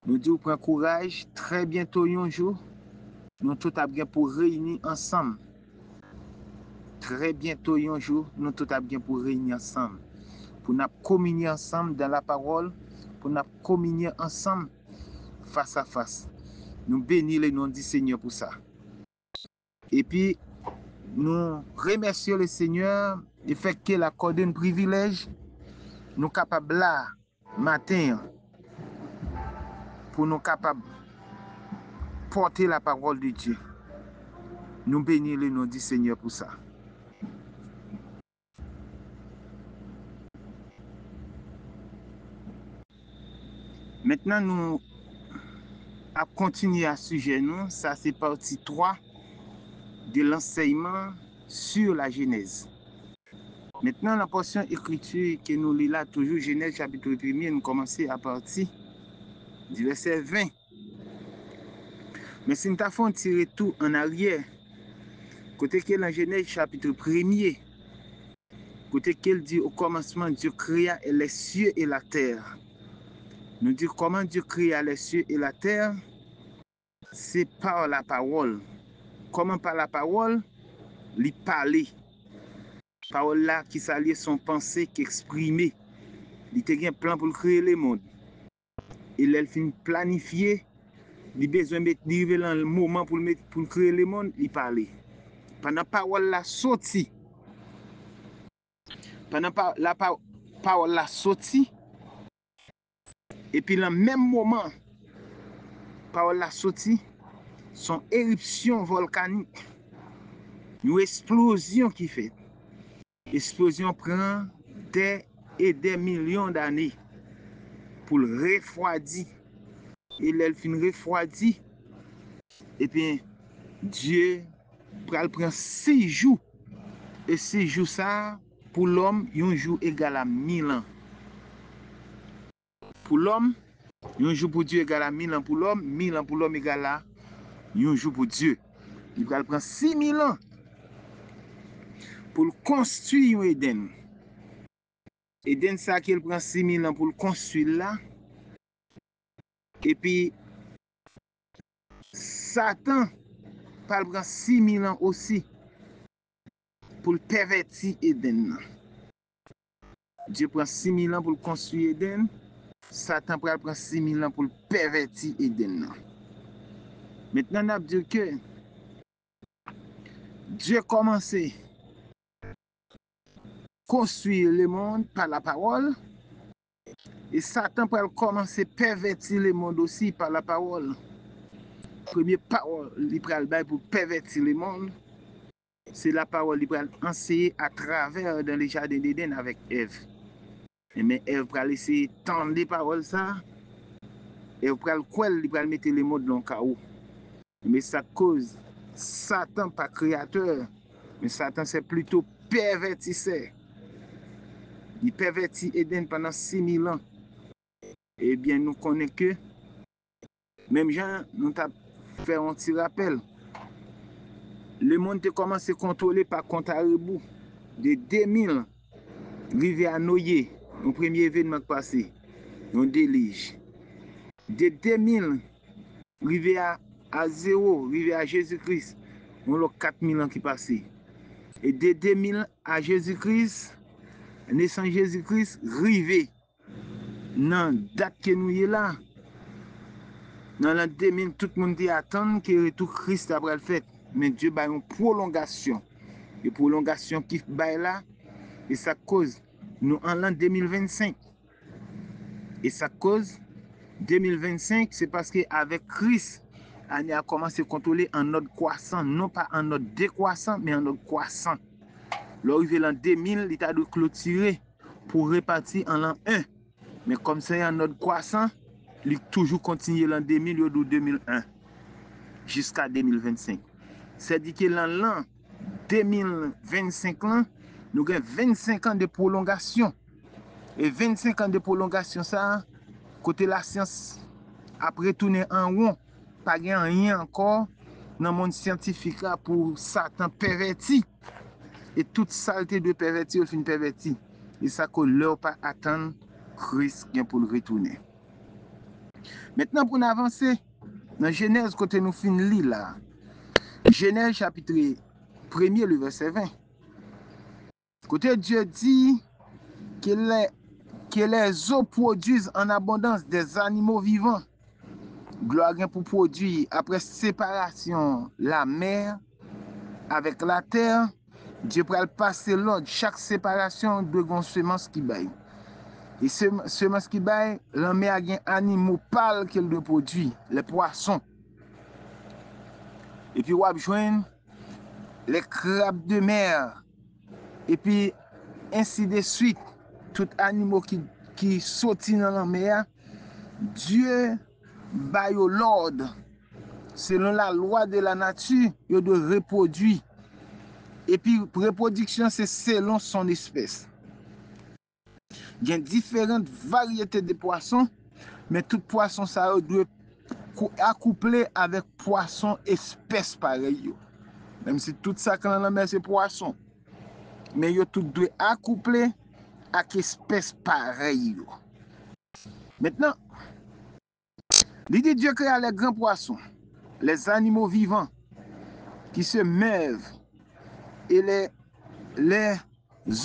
Nous disons prends courage, très bientôt un jour, nous tous bien pour réunir ensemble. Très bientôt un jour, nous tous bien pour réunir ensemble. Pour nous communier ensemble dans la parole, pour nous communier ensemble face à face. Nous bénissons le nom du Seigneur pour ça. Et puis, nous remercions le Seigneur du fait qu'il a accordé un privilège, nous capables là, matin, pour nous capables porter la parole de Dieu. Nous bénissons le nom du Seigneur pour ça. Maintenant, nous allons continuer à ce sujet. Nous, ça c'est partie 3 de l'enseignement sur la Genèse. Maintenant, la portion écriture que nous lisons là, toujours Genèse chapitre 1er, nous commençons à partir du verset 20. Mais si nous avons tiré tout en arrière, côté que dans Genèse chapitre 1er, côté qu'elle dit au commencement, Dieu créa les cieux et la terre. Nous dit comment Dieu créa les cieux et la terre, c'est par la parole. Comment par la parole? Il parlait. Parole là qui s'allie son pensée qu'exprimer. Il était un plan pour créer le monde. Et il fin planifier, il a besoin de arriver dans le moment pour créer le monde, il parlait. Pendant parole la sorti. Pendant la parole la sorti. Et puis dans le même moment, parole la sorti, son éruption volcanique, une explosion qui fait. Explosion prend des et des millions d'années pour le refroidir. Et elle fin refroidi. Et puis Dieu prend 6 jours. Et 6 jours ça, pour l'homme, un jour égal à 1000 ans. Pour l'homme, un jour pour Dieu égal à 1000 ans pour l'homme, 1000 ans pour l'homme égal à un jour pour Dieu. Il prend 6000 ans pour construire un Éden. Éden ça qu'il prend 6000 ans pour le construire là. Et puis Satan prend 6000 ans aussi pour le pervertir Éden. Dieu prend 6000 ans pour le construire Éden. Satan prend 6000 ans pour le pervertir Éden. Maintenant, on a dit que Dieu a commencé à construire le monde par la parole. Et Satan va commencer à pervertir le monde aussi par la parole. Première parole, il va pour pervertir le monde. C'est la parole qu'il va enseigner à travers dans les jardins d'Éden avec Ève. Mais Ève va laisser tendre les paroles ça. Et il va mettre le monde dans le chaos. Mais ça cause Satan pas créateur. Mais Satan c'est plutôt pervertisseur. Il pervertit Éden pendant 6000 ans. Eh bien, nous connaissons que, même Jean, nous avons fait un petit rappel. Le monde a commencé à contrôler par compte à rebours. De 2000, arrivé à Noé, le premier événement passé, un déluge. De 2000, arrivé à 0, arrivé à Jésus-Christ, on a 4000 ans qui passent. Et de 2000 à Jésus-Christ, naissance Jésus-Christ, arrivé. Dans la date que nous sommes là, dans l'an 2000, tout le monde attend que le retour Christ après le fait. Mais Dieu a une prolongation. Et prolongation qui est là, et ça cause nous en l'an 2025. Et ça cause 2025, c'est parce qu'avec Christ, on a commencé à contrôler en ordre croissant, non pas en ordre décroissant, mais en ordre croissant. L'arrivée l'an 2000, l'État doit clôturer pour repartir en l'an 1. Mais comme c'est en ordre croissant, il toujours continue l'an 2000 ou 2001 jusqu'à 2025. C'est-à-dire que l'an 2025, nous avons 25 ans de prolongation. Et 25 ans de prolongation, ça, côté la science, après tourner en rond, pas rien encore dans le monde scientifique là pour Satan perverti. Et toute saleté de perverti, il finit perverti. Et ça que l'heure pas attendre Christ pour le retourner. Maintenant, pour nous avancer, dans Genèse, côté nous fin li là, Genèse chapitre 1er, le verset 20. Côté Dieu dit que les eaux produisent en abondance des animaux vivants. Gloire pour produire, après séparation, la mer avec la terre, Dieu peut passer l'ordre. Chaque séparation de une semence qui baille. Et semence qui baille, la mer a des animaux pâles qu'elle doit produire, les poissons. Et puis, on va joindre les crabes de mer. Et puis, ainsi de suite, tout animaux qui sortent dans la mer, Dieu baille l'ordre. Selon la loi de la nature, il doit reproduire. Et puis, reproduction, c'est selon son espèce. Il y a différentes variétés de poissons, mais tout poisson, ça doit accoupler avec poisson espèce pareil. Même si tout ça, quand on met, c'est poisson. Mais yo tout doit accoupler avec espèce pareil. Maintenant, l'idée de Dieu créa les grands poissons, les animaux vivants qui se meuvent et les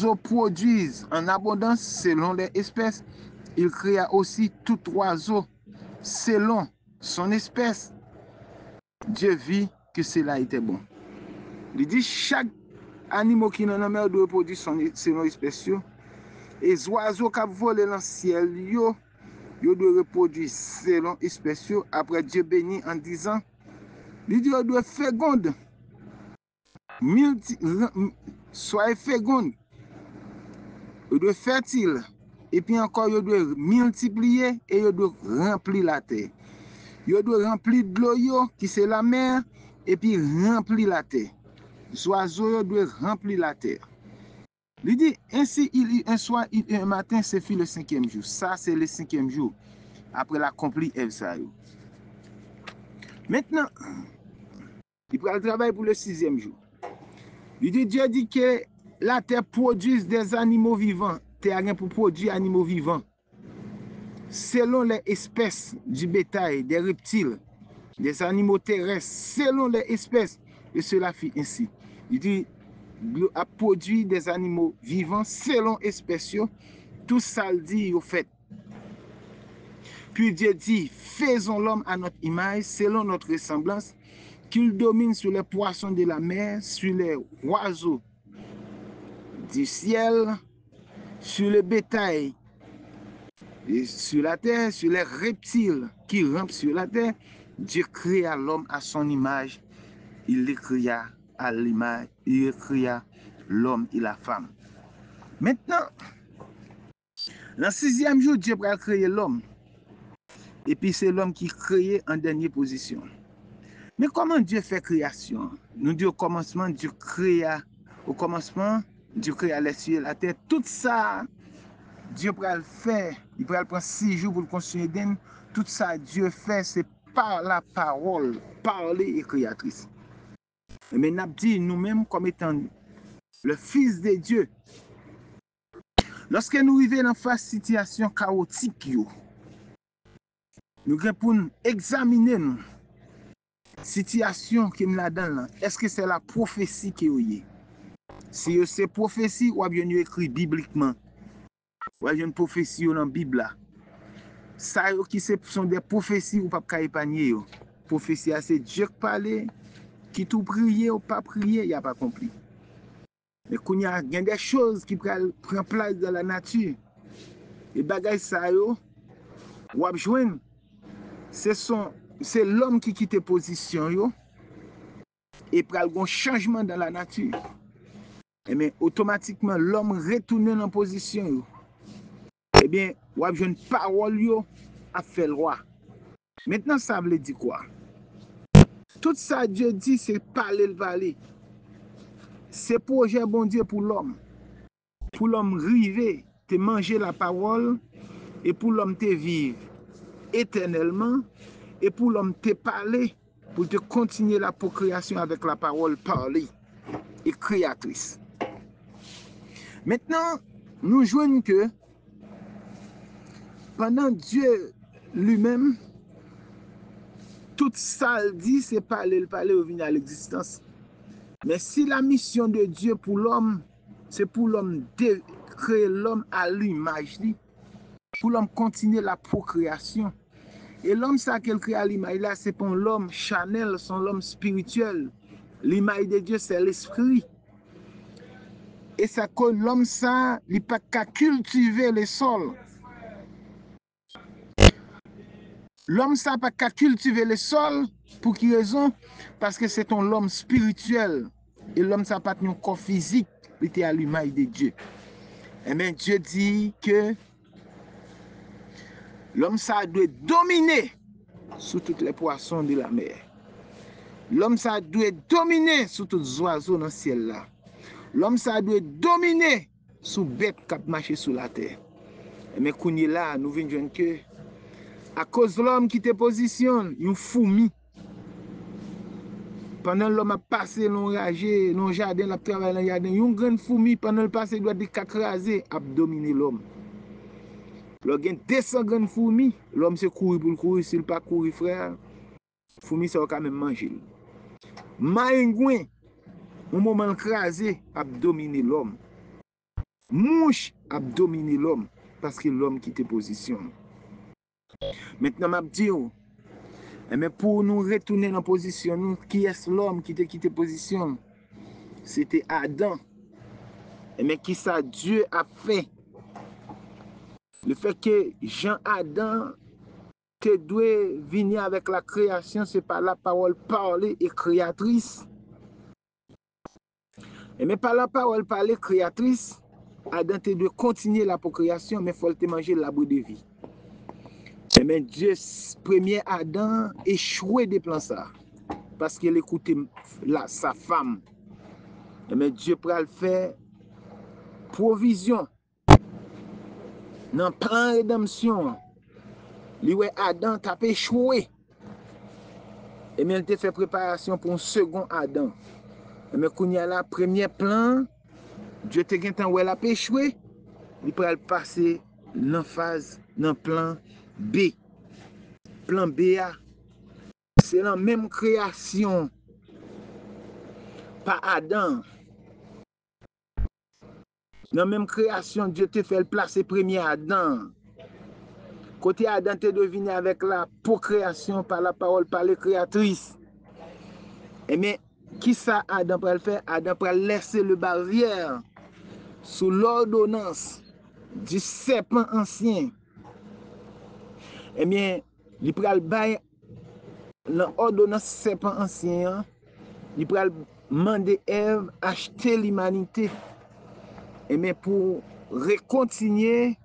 eaux produisent en abondance selon les espèces. Il créa aussi tout oiseau selon son espèce. Dieu vit que cela était bon. Il dit chaque animal qui dans la mer doit produire selon l'espèce. Et les oiseaux qui volent dans le ciel, yo doivent reproduire selon l'espèce. Après Dieu bénit en disant, il dit doit féconde. Soyez féconde. Ils doivent fertile. Et puis encore, ils doivent multiplier et ils doivent remplir la terre. Ils doivent remplir de l'eau qui c'est la mer et puis remplir la terre. Les oiseaux doivent remplir la terre. Il dit, ainsi, un soir, un matin, c'est fait le 5e jour. Ça, c'est le 5e jour. Après l'accompli Evsaï. Maintenant, il prend le travail pour le 6e jour. Il dit, Dieu dit que la terre produit des animaux vivants. Terre rien pour produire animaux vivants. Selon les espèces du bétail, des reptiles, des animaux terrestres, selon les espèces. Et cela fit ainsi. Il dit, a produit des animaux vivants selon espèces. Tout ça le dit au fait. Puis Dieu dit, faisons l'homme à notre image, selon notre ressemblance, qu'il domine sur les poissons de la mer, sur les oiseaux du ciel, sur le bétail, et sur la terre, sur les reptiles qui rampent sur la terre. Dieu créa l'homme à son image. Il les créa à l'image. Il créa l'homme et la femme. Maintenant, dans le 6e jour, Dieu va créer l'homme. Et puis c'est l'homme qui crée en dernière position. Mais comment Dieu fait création? Nous disons au commencement, Dieu créa. Au commencement, Dieu créa les cieux et la terre. Tout ça, Dieu va le faire. Il va prendre 6 jours pour le construire. Tout ça, Dieu fait, c'est par la parole, parler et créatrice. Mais nous dit nous-mêmes comme étant le Fils de Dieu. Lorsque nous arrivons dans une situation chaotique, nous devons examiner la situation qui nous la donne. Est-ce que c'est la prophétie qui est? Si c'est prophétie, ou bien écrit bibliquement. Ou bien une prophétie dans la Bible. Ça qui sont des prophéties ou pas épargner. Prophétie, c'est Dieu qui parle, qui tout prier ou pas prier, il n'y a pas compris. Mais quand il y a des choses qui prennent place dans la nature, et bagaille ça yo, ou abjouen, c'est l'homme qui quitte position yo, et pral un changement dans la nature. Et bien automatiquement l'homme retourne dans position yo. Et bien, ou abjouen parole yo a fait le roi. Maintenant ça veut dire quoi? Tout ça Dieu dit c'est parler le valet. C'est projet bon Dieu pour l'homme. pour l'homme river, te manger la parole, et pour l'homme te vivre éternellement, et pour l'homme te parler, pour te continuer la procréation avec la parole parlée et créatrice. Maintenant, nous joignons que pendant Dieu lui-même, tout ça dit, c'est parler, le parler au venir à l'existence. Mais si la mission de Dieu pour l'homme, c'est pour l'homme de créer l'homme à l'image, pour l'homme continuer la procréation. Et l'homme ça qu'elle crée à l'image là, c'est pas l'homme charnel, c'est l'homme spirituel. L'image de Dieu, c'est l'esprit. Et ça que l'homme ça, il n'a pas qu'à cultiver le sol. L'homme ça n'a pas qu'à cultiver le sol, pour quelle raison? Parce que c'est un homme spirituel. Et l'homme ça n'a pas un corps physique, il était à l'image de Dieu. Et bien Dieu dit que l'homme ça doit dominer sur tous les poissons de la mer. L'homme ça doit dominer sur tous les oiseaux dans le ciel là. L'homme ça doit dominer sur les bêtes qui marchent sur la terre. Mais quand on est là, nous venons dire que à cause de l'homme qui te positionne, une fourmi. Pendant l'homme a passé dans le jardin, il travaille dans le jardin, une grande fourmi, pendant le passé, il doit écraser, a dominer l'homme. Lorsqu'il y a 200 grandes fourmis, l'homme se courir pour le courir, s'il ne pas courir, frère, fourmi, ça va quand même manger. Maringouin, au moment écrasé, a dominé l'homme. Mouche a dominé l'homme, parce que l'homme qui te positionne. Maintenant, je dis, mais pour nous retourner dans la position, qui est l'homme qui te positionne? C'était Adam. Mais qui ça Dieu a fait? Le fait que Jean-Adam te doit venir avec la création, c'est par la parole parlée et créatrice. Mais par la parole parlée créatrice, Adam te doit continuer la procréation, mais il faut te manger l'arbre de vie. Mais Dieu, premier Adam, échoué des plans ça. Parce qu'il écoutait sa femme. Mais Dieu peut le faire provision. Dans le plan de rédemption, Adam t'a échoué. Et bien, il te fait préparation pour un second Adam. Mais quand il y a la premier plan, Dieu te dit où elle a échoué, il peut passer dans la phase, dans le plan B. Plan B, c'est la même création par Adam. Dans la même création, Dieu te fait placer premier Adam. Côté Adam te devine avec la procréation par la parole, par les créatrices. Et mais, qui ça Adam peut le faire? Adam peut laisser le barrière sous l'ordonnance du serpent ancien. Eh bien, il peut le bailler l'ordonnance serpent ancien. Il peut demander Ève acheter l'humanité. Et mais pour recontinuer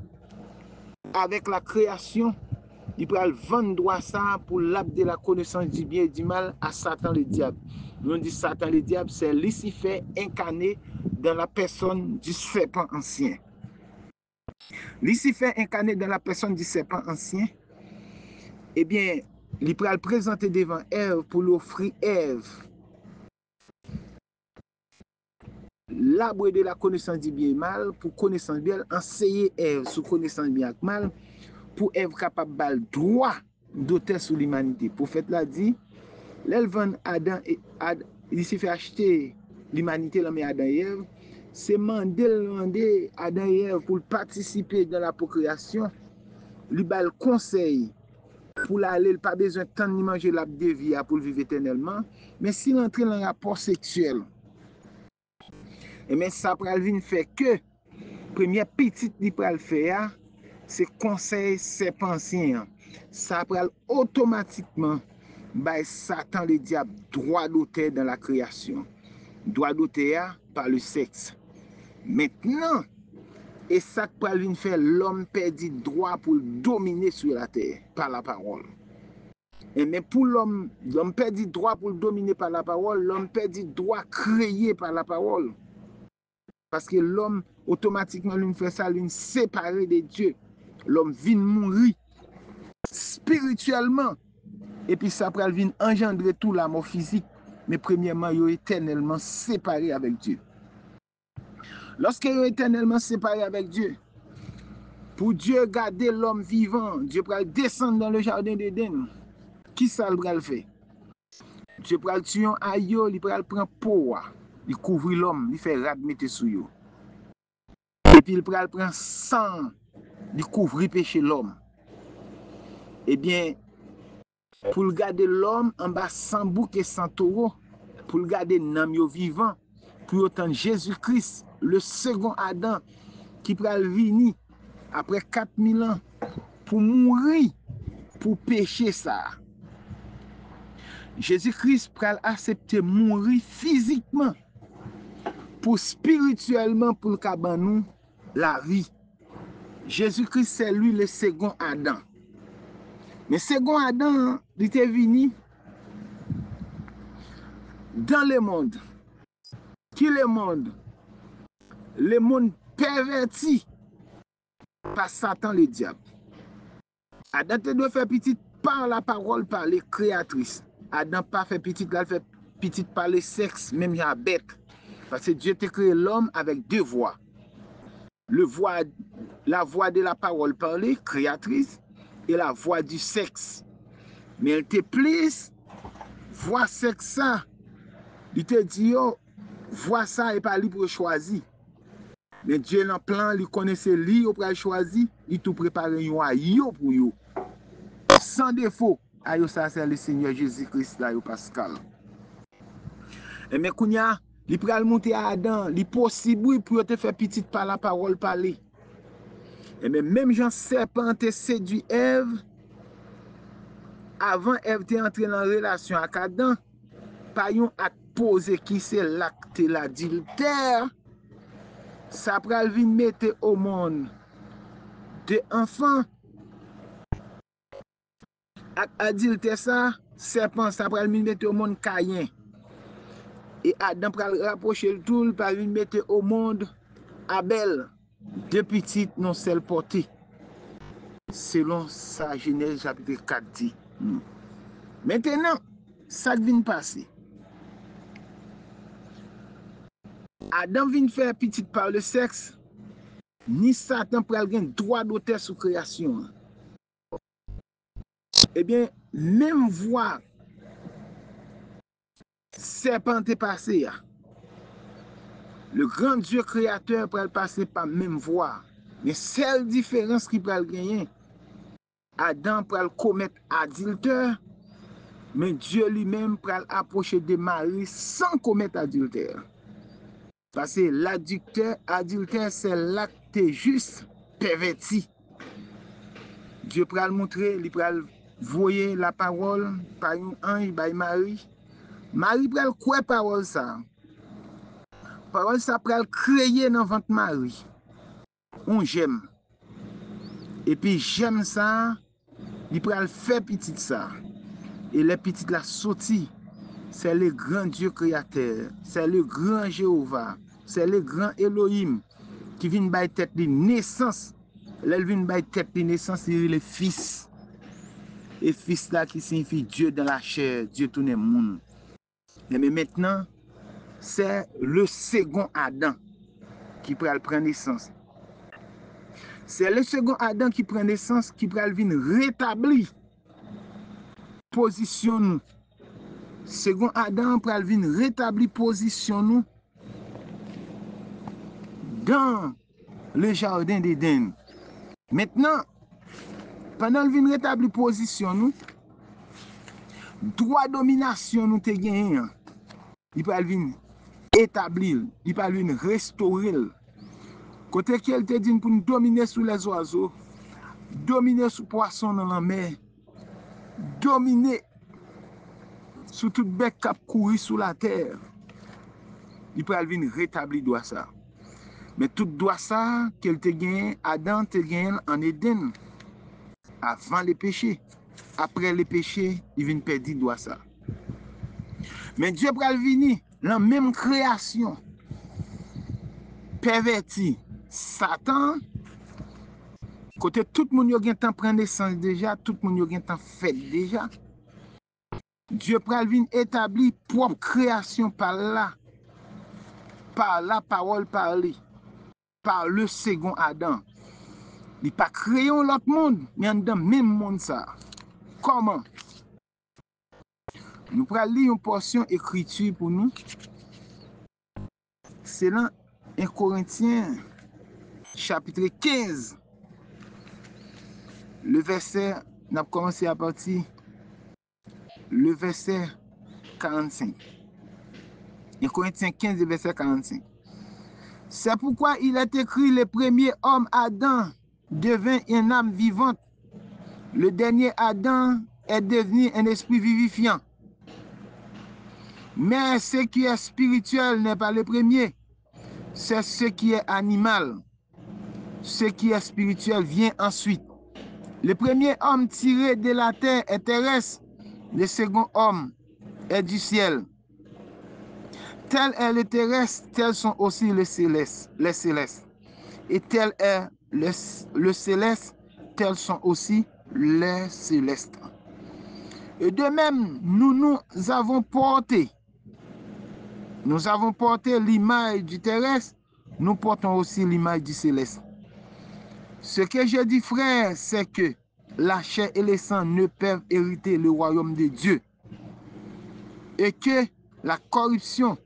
avec la création, il peut vendre droit ça pour l'abder la connaissance du bien et du mal à Satan le diable. Nous on dit Satan le diable, c'est Lucifer incarné dans la personne du serpent ancien. Lucifer incarné dans la personne du serpent ancien, eh bien, il peut le présenter devant Ève pour l'offrir Ève. L'arbre de la connaissance du bien et du mal, pour connaissance bien, enseigner Ève sous connaissance bien et mal, pour Ève capable de droit d'auteur sur l'humanité. Le prophète l'a dit, l'élevant Adam et il s'est fait acheter l'humanité, l'homme et Adam et Ève, c'est demander Adam et Ève pour participer dans la procréation, lui donner le conseil pour l'aller, pas besoin de temps ni manger l'arbre de vie pour vivre éternellement, mais s'il entre dans un rapport sexuel, et mais ça pral vinn fait que première petite li pral faire c'est conseil serpent ancien. Ça pral automatiquement bay Satan le diable droit d'auteur dans la création. Droit d'auteur par le sexe. Maintenant, et ça pral vinn faire l'homme perdit droit pour dominer sur la terre par la parole. Et mais pour l'homme perdit droit pour dominer par la parole, l'homme perdit droit créé par la parole. Parce que l'homme, automatiquement, lui fait ça, lui séparé de Dieu. L'homme vient mourir spirituellement. Et puis ça pral vient engendrer tout la mort physique. Mais premièrement, il est éternellement séparé avec Dieu. Lorsqu'il est éternellement séparé avec Dieu, pour Dieu garder l'homme vivant, Dieu pral descendre dans le jardin d'Éden. Qui ça le fait? Dieu pral tuer un aïe, il pral prendre peau, il couvre l'homme, il fait rad mettre sous yo. Et puis il pral prendre sang, il couvre péché l'homme. Eh bien, pour le garder l'homme en bas sans bouc et sans taureau, pour le garder nam yo vivant, pour autant Jésus-Christ, le second Adam, qui pral venir après 4000 ans pour mourir, pour pécher ça. Jésus-Christ pral accepter mourir physiquement, pour spirituellement, pour le cabanou, la vie. Jésus-Christ, c'est lui le second Adam. Mais second Adam, il était venu dans le monde. Qui le monde? Le monde perverti par Satan le diable. Adam te doit faire petit par la parole, par les créatrices. Adam pas fait petit, il fait petit par le sexe, même il y a bête. Parce que Dieu t'a créé l'homme avec deux voix. La voix de la parole parlée, créatrice, et la voix du sexe. Mais elle te plus, voix sexe ça. Il te dit, oh, voix ça et pas libre choisi. Mais Dieu dans plan, il connaissait lui, il a choisi, il tout préparé yo pour yo. Sans défaut. Ayo ça c'est le Seigneur Jésus-Christ là yo Pascal. Et mais kounya, il pral monter à Adam, il possible pour te faire petite par la parole parler. Et mais même Jean serpent te séduit Ève avant Ève te entrer en relation avec Adam, pas yon acte posé qui c'est l'acte l'adultère. Ça pral vinn mettre au monde de enfants. Adultère ça, serpent ça pral vinn mettre au monde Caïn. Et Adam pral rapprocher le tout, pral vinn mettre au monde Abel, deux petites non seul portée. Selon sa Genèse chapitre 4 dit. Maintenant, ça vient passer. Adam vient faire petite par le sexe, ni Satan pral gen droit d'auteur sur création. Eh bien, même voix serpent est passé. Le grand Dieu créateur pral passer par même voie. Mais seule différence qui pral gagner, Adam pral commettre adultère, mais Dieu lui-même pral approcher de Marie sans commettre adultère. Parce que l'adultère, c'est l'acte juste perverti. Dieu pral montrer, il pral voyer la parole par un ange, par Marie. Marie pral quoi parole ça? Parole ça pral créer dans ventre Marie. On j'aime. Et puis j'aime ça, il pral faire petit ça. Et les petites la sorti. C'est le grand Dieu créateur, c'est le grand Jéhovah, c'est le grand Elohim qui vient by tête de naissance. Là, il vient by tête de naissance, il est le fils. Et fils là qui signifie Dieu dans la chair, Dieu tout le monde. Mais maintenant, c'est le second Adam qui prend naissance. C'est le second Adam qui prend naissance, qui prend venir rétablir position nous. Second Adam pral vin rétablir position nous dans le jardin d'Éden. Maintenant, pendant le vin rétablir position nous, droit domination nous te gagné. Il pral vin établir, il pral vin restaurer. Côté qu'elle te dit pour nous dominer sur les oiseaux, dominer sur poisson dans la mer, dominer sur tout bec qui courir sous la terre. Il peut venir rétablir droit ça. Mais tout droit ça qu'elle te gagne, Adam te gagne en Éden avant le péché. Après le péché, il vient perdre droit ça. Mais Dieu peut venir dans la même création, perverti Satan, côté tout le monde a temps prendre naissance déjà, tout le monde a temps fait déjà. Dieu pral vin établi propre création par la parole parlée, par le second Adam. Il pas créé l'autre monde, mais en dedans même monde ça. Comment? Nous pral lire une portion écriture pour nous. C'est dans 1 Corinthiens chapitre 15. Le verset, on a commencé à partir le verset 45. 1 Corinthiens 15, verset 45. C'est pourquoi il est écrit, le premier homme Adam devint une âme vivante. Le dernier Adam est devenu un esprit vivifiant. Mais ce qui est spirituel n'est pas le premier, c'est ce qui est animal. Ce qui est spirituel vient ensuite. Le premier homme tiré de la terre est terrestre, le second homme est du ciel. Tel est le terrestre, tels sont aussi les célestes. Et tel est le céleste, tels sont aussi les célestes. Et de même, nous avons porté l'image du terrestre, nous portons aussi l'image du céleste. Ce que je dis, frère, c'est que la chair et le sang ne peuvent hériter le royaume de Dieu. Et que la corruption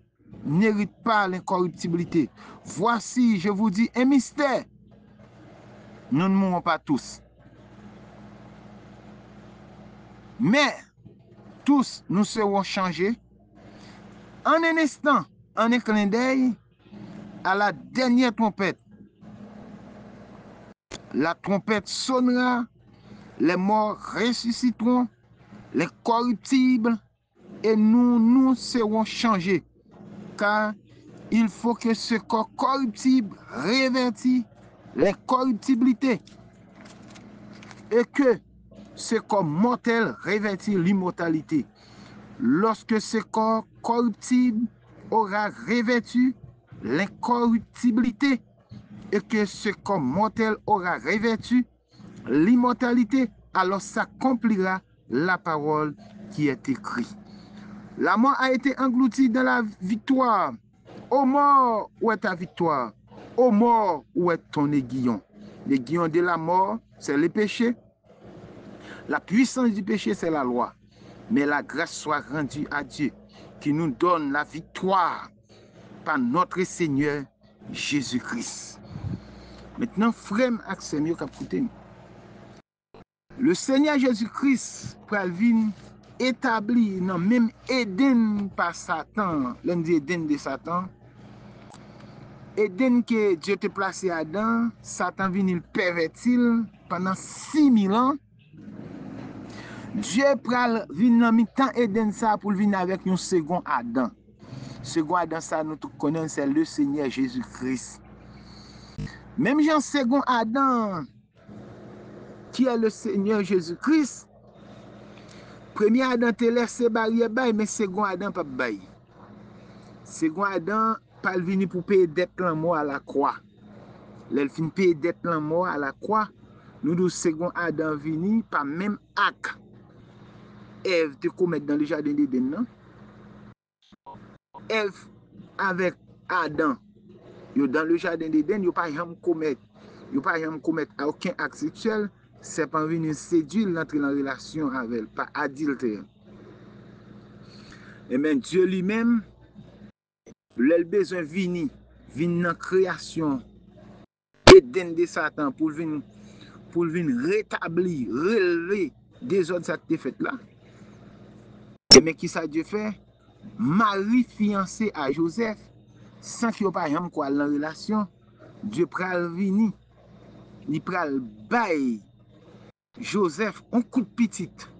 n'hérite pas l'incorruptibilité. Voici, je vous dis, un mystère. Nous ne mourrons pas tous. Mais tous nous serons changés en un instant, en un clin d'œil, à la dernière trompette. La trompette sonnera, les morts ressusciteront, les corruptibles, et nous serons changés. Car il faut que ce corps corruptible révertit l'incorruptibilité et que ce corps mortel révertit l'immortalité. Lorsque ce corps corruptible aura revêtu l'incorruptibilité et que ce corps mortel aura revêtu l'immortalité, alors s'accomplira la parole qui est écrite. La mort a été engloutie dans la victoire. Ô mort, où est ta victoire? Ô mort, où est ton aiguillon? L'aiguillon de la mort, c'est le péché. La puissance du péché, c'est la loi. Mais la grâce soit rendue à Dieu, qui nous donne la victoire par notre Seigneur Jésus-Christ. Maintenant, frère Axel, écoutez. Le Seigneur Jésus-Christ vient établi dans même Éden par Satan, l'un des Éden de Satan. Éden que Dieu te placé Adam, Satan vient le pervertir pendant 6000 ans. Dieu pral vient dans mi-temps Éden ça pour venir avec un second Adam. Second Adam ça nous connaissons, c'est le Seigneur Jésus-Christ. Même Jean second Adam qui est le Seigneur Jésus-Christ. Premier Adam te laissé barrière bail, mais second Adam pas bail. Second Adam pas venu pour payer dette la mort à la croix. L'el fin payer dette la mort à la croix. Nous deux second Adam venu par même acte. Ève te commettre dans le jardin d'Éden, non? Ève avec Adam, yo dans le jardin d'Éden, yo pas jamais commettre aucun acte sexuel. C'est pas venir séduire, l'entrer en relation avec elle, pas adultère. Et même Dieu lui-même, il besoin venir dans création Éden de Satan pour venir rétablir, relever des autres actes fait là. Et mais qui ça Dieu fait? Marie fiancée à Joseph, sans qu'il n'y ait pas jamais quoi dans la relation, Dieu pral venir, il pral bail Joseph un coup de petite.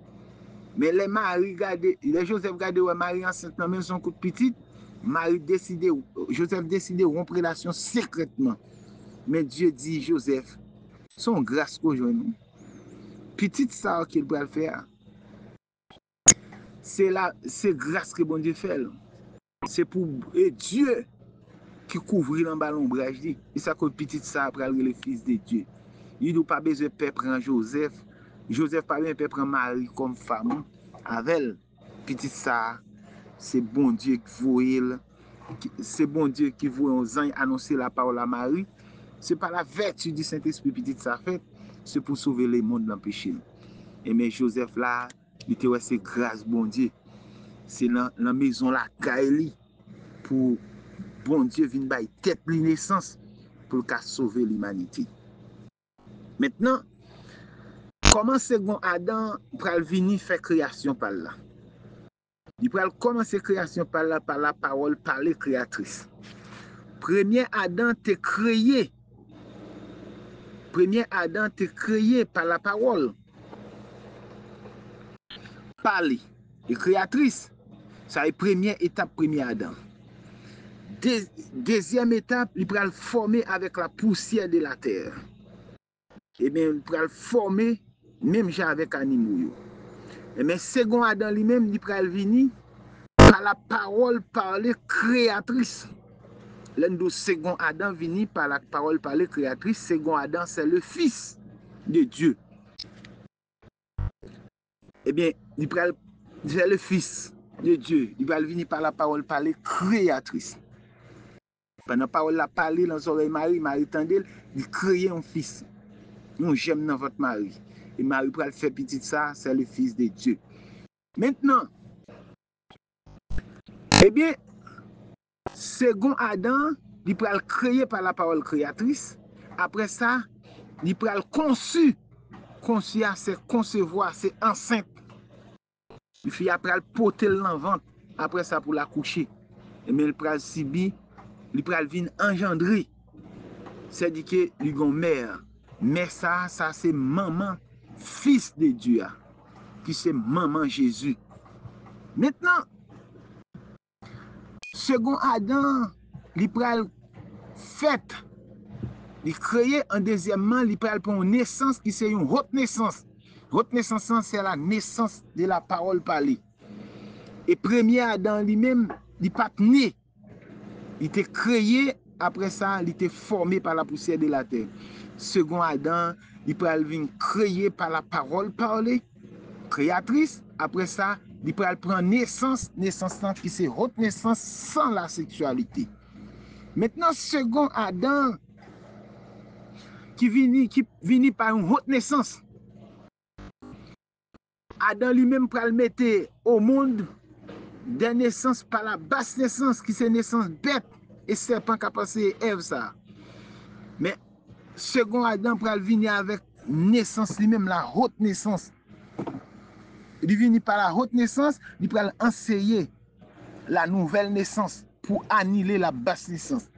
Mais les Joseph regardé ouais Marie enceinte même son coup de petite, Joseph décidé de rompre relation secrètement. Mais Dieu dit Joseph, son grâce aujourd'hui. Petite ça qu'il va faire. C'est grâce que bon Dieu fait. C'est pour Dieu qui couvrit dans l'ombrage dit, et ça que petit ça après le fils de Dieu. Il n'a pas besoin de père prendre Joseph. Joseph pas besoin de prendre Marie comme femme. Avec elle, petit ça, c'est bon Dieu qui voit. C'est bon Dieu qui voit aux anges annoncer la parole à Marie. C'est pas la vertu du Saint-Esprit petit ça fait. C'est pour sauver le monde dans le péché. Et mais Joseph là, il était c'est grâce bon Dieu. C'est dans la maison la Kaeli pour bon Dieu venir bailler tête li naissance pour qu'a sauver l'humanité. Maintenant, comment second Adam pral venir faire création par là? Il pral commencer création par la parole parler créatrice. Premier Adam t'est créé. Premier Adam t'est créé par la parole. Parler. Et créatrice. Ça est première étape, premier Adam. Deuxième étape, il pral former avec la poussière de la terre. Et bien, il pral former même avec animaux. Et bien, second Adam lui-même, il pral venir par la parole parler créatrice. L'un de second Adam vini par la parole parler créatrice. Second Adam, c'est le fils de Dieu. Eh bien, c'est le fils de Dieu. Il va venir par la parole parler créatrice. Pendant la parole la parler dans l'oreille Marie, Marie tendait, il crée un fils. Nous j'aime dans votre mari. Et Marie pour le faire petit ça, c'est le fils de Dieu. Maintenant, eh bien, second Adam, il peut le créer par la parole créatrice. Après ça, il peut le conçu. Conçu, c'est concevoir, c'est enceinte. Il fait après le porter l'envente. Après ça, pour la coucher. Et mais il peut le subir, il peut le venir engendrer. C'est-à-dire que il a une mère. Mais ça c'est maman, fils de Dieu, qui c'est maman Jésus. Maintenant, second Adam, il pral fait, il créé un deuxièmement, il pral pour une naissance qui c'est une haute naissance. Haute naissance, c'est la naissance de la parole parlée. Et premier Adam lui-même, il pas né. Il était créé, après ça, il était formé par la poussière de la terre. Second Adam, il peut venir créé par la parole parlée, créatrice. Après ça, il peut prendre naissance qui c'est haute naissance sans la sexualité. Maintenant, second Adam, qui vient par une haute naissance. Adam lui-même peut le mettre au monde des naissances par la basse naissance, qui c'est naissance bête, et serpent qui a passé Ève ça. Mais second Adam peut venir avec naissance lui-même, la haute naissance. Il vient par la haute naissance, il peut enseigner la nouvelle naissance pour annuler la basse naissance.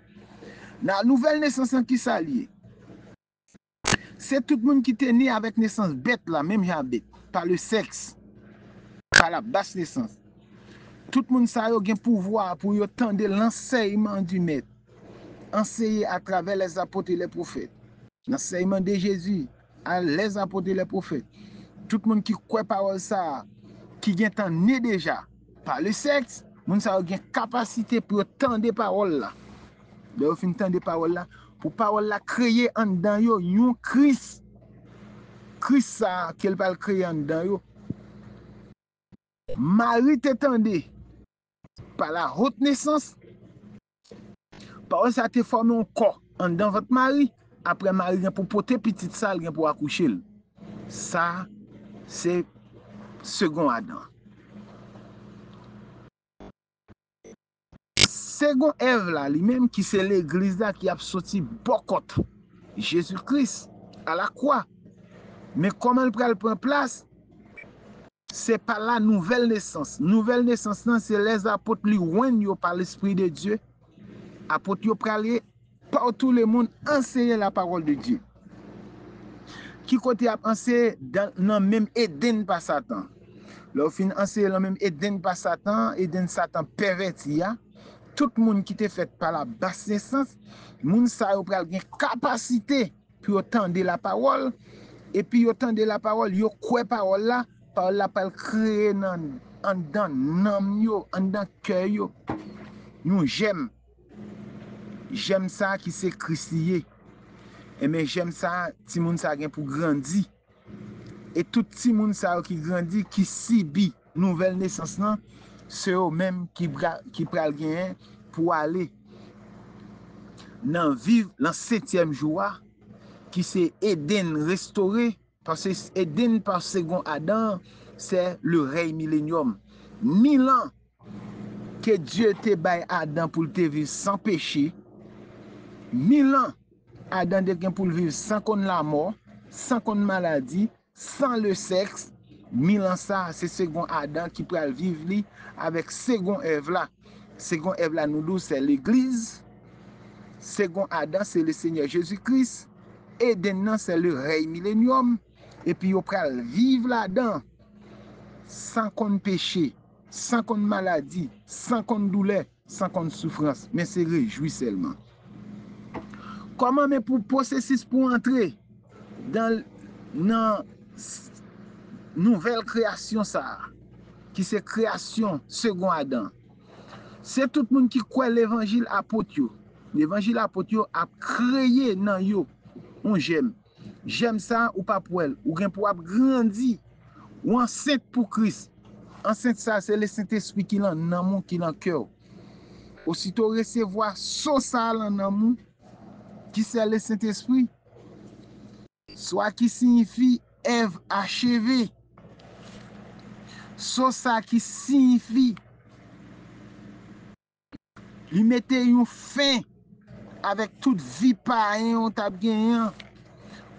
La nouvelle naissance qui s'allie, c'est tout le monde qui était né avec naissance bête, là, même genre bête, par le sexe, par la basse naissance. Tout le monde a un pouvoir pour tendre l'enseignement du maître, enseigner à travers les apôtres et les prophètes. L'enseignement de Jésus, à les apôtres et les prophètes. Tout le monde qui croit parole ça, qui est né déjà par le sexe, moun sa a une capacité pour tendre parole là. De fin tendre parole là, pour parole là créer en dedans yo yon Christ. Christ ça qu'elle va créer en dedans yo. Marie t'étendait par la haute naissance. Parole ça te formé un corps en dedans votre mari. Après Marie pour porter petite ça, pour accoucher. Ça c'est second Adam. Second Ève là, lui-même qui c'est l'église là qui a sorti bokot Jésus-Christ à la croix. Mais comment elle prend place? C'est par la nouvelle naissance. Nouvelle naissance, c'est les apôtres qui ont par l'Esprit de Dieu. Apôtres qui ont par tout le monde enseigner la parole de Dieu. Qui côté a enseigné dans le même Éden par Satan. Là, au fin enseigné dans le même Éden par Satan, Éden Satan perverti. Tout le monde qui était fait par la basse naissance, moun sa yo pral gen capacité pour entendre la parole et puis entendre la parole, yo croit parole la pral créer en dedans nam yo, en dedans cœur yo. Nous j'aime. j'aime ça qui c'est Christier. Et mais j'aime ça, ti moun sa gen pour grandir. Et tout ti moun sa qui grandit, qui sibi nouvelle naissance nan, c'est eux même qui pral gen pour aller dans vivre dans 7e jour qui c'est Éden restauré parce que Éden par second Adam c'est le règne millénium. 1000 ans que Dieu te bail Adam pour te vivre sans péché. 1000 ans Adam de gen pour vivre sans connaître la mort, sans connaître maladie, sans le sexe. 1000 ans ça, c'est second Adam qui peut vivre li avec second Ève là. Second Ève là nous c'est l'église. Second Adam c'est le Seigneur Jésus-Christ. Eden c'est le règne millénium. Et puis on peut vivre là-dedans sans qu'on péché, sans qu'on maladie, sans qu'on douleur, sans qu'on souffrance. Mais c'est réjoui seulement. Comment mais pour processus pour entrer dans nouvelle création ça, qui c'est création second Adam. C'est tout le monde qui croit l'évangile apôtre. L'évangile apôtre a créé dans yo on j'aime. J'aime ça ou pas pour elle, ou bien pour grandir, ou enceinte pour Christ. Enceinte ça, c'est le Saint-Esprit qui l'en amour, qui l'en cœur. Aussitôt recevoir ça en amour, qui c'est le Saint-Esprit, soit qui signifie Ève achevée, soit ça qui signifie lui mettre une fin avec toute vie païen on t'a gagné.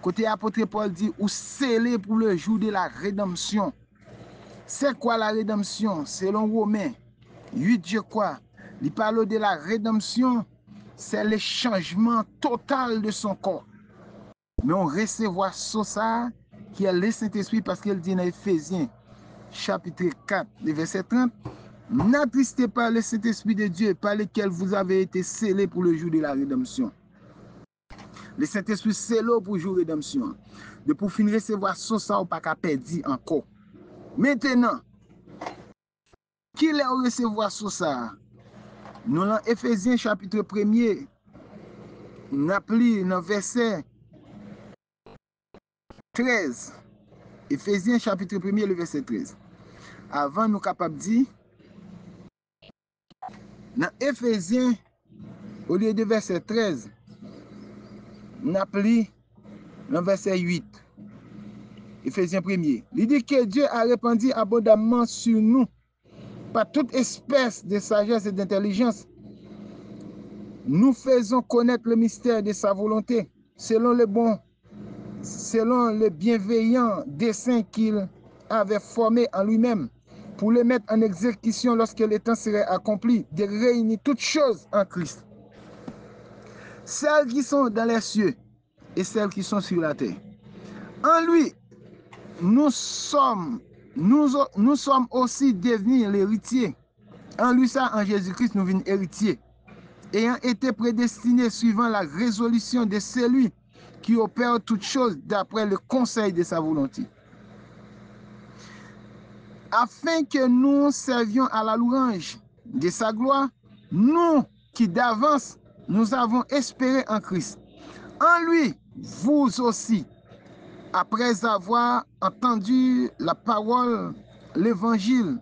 Côté apôtre Paul dit ou scellé pour le jour de la rédemption. C'est quoi la rédemption? Selon Romains 8, je crois, il parle de la rédemption, c'est le changement total de son corps. Mais on recevoir ça qui est le Saint-Esprit parce qu'il dit dans Éphésiens chapitre 4, verset 30, n'attristez pas le Saint-Esprit de Dieu par lequel vous avez été scellés pour le jour de la rédemption. Le Saint-Esprit scellé pour le jour de la rédemption. De pour finir recevoir ça ou pas qu'à perdre encore. Maintenant, qui l'a recevoir ça? Nous dans Éphésiens chapitre 1er, nous appelons dans verset 13. Éphésiens chapitre 1er, le verset 13. Avant nous capables de dire, dans Éphésiens, au lieu de verset 13, nous appelons dans verset 8. Éphésiens 1er. Il dit que Dieu a répandu abondamment sur nous par toute espèce de sagesse et d'intelligence. Nous faisons connaître le mystère de sa volonté selon le bienveillant dessein qu'il avait formé en lui-même pour le mettre en exécution lorsque le temps serait accompli, de réunir toutes choses en Christ. Celles qui sont dans les cieux et celles qui sont sur la terre. En lui, nous sommes aussi devenus l'héritier. En lui, ça, en Jésus-Christ, nous venons héritiers. Ayant été prédestinés suivant la résolution de celui qui opère toutes choses d'après le conseil de sa volonté. Afin que nous servions à la louange de sa gloire, nous qui d'avance, nous avons espéré en Christ. En lui, vous aussi, après avoir entendu la parole, l'évangile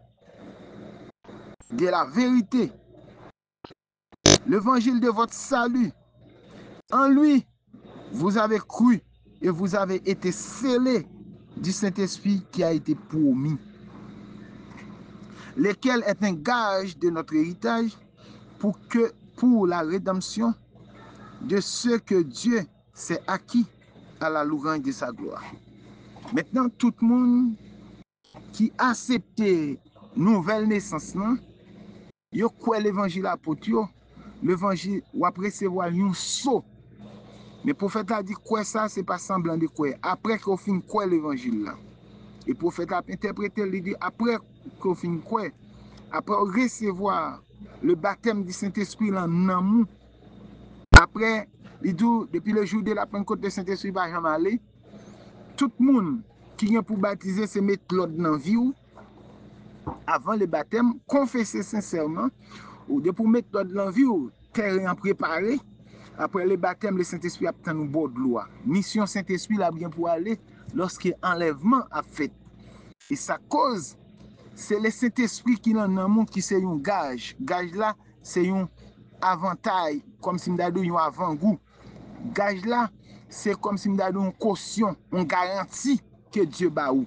de la vérité, l'évangile de votre salut, en lui, vous avez cru et vous avez été scellés du Saint-Esprit qui a été promis, lequel est un gage de notre héritage pour la rédemption de ce que Dieu s'est acquis à la louange de sa gloire. Maintenant, tout le monde qui accepte nouvelle naissance, yo quoi l'évangile apôtre, l'évangile ou après recevoir un saut. Mais le prophète a dit quoi ça, c'est pas semblant de quoi. Après qu'on finit quoi l'évangile là. Et le prophète a interprété, il dit après qu'on finit quoi, après recevoir le baptême du Saint-Esprit là, nan après, il dit depuis le jour de la Pentecôte, le Saint-Esprit va jamais aller. Tout le monde qui vient pour baptiser se met l'autre dans la vie avant le baptême, confesser sincèrement, ou de pour mettre l'autre dans la vie, terrain préparé, Après le baptême, le Saint-Esprit a pris nous bord de l'eau. Mission Saint-Esprit là bien pour aller lorsque enlèvement a fait. Et ça cause, c'est le Saint-Esprit qui dans le monde qui c'est un gage. Gage là, c'est un avantage, comme si m'dadou un avant-goût. Gage là, c'est comme si m'dadou une caution, une garantie que Dieu ba ou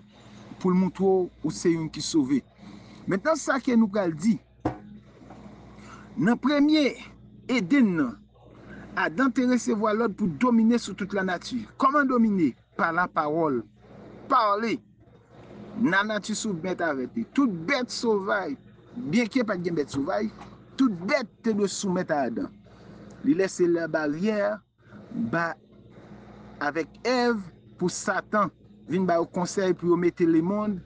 pour le montrer où c'est un qui sauvé. Maintenant, ça que nous allons dire, dans le premier Éden, Adam te recevoir l'ordre pour dominer sur toute la nature. Comment dominer? Par la parole. Parler. La nature soumise avec lui. Toute bête sauvage, bien qu'il n'y ait pas de bête sauvage, toute bête te doit soumettre à Adam. Il laisse la barrière avec Ève pour Satan. Venir au conseil pour mettre le monde,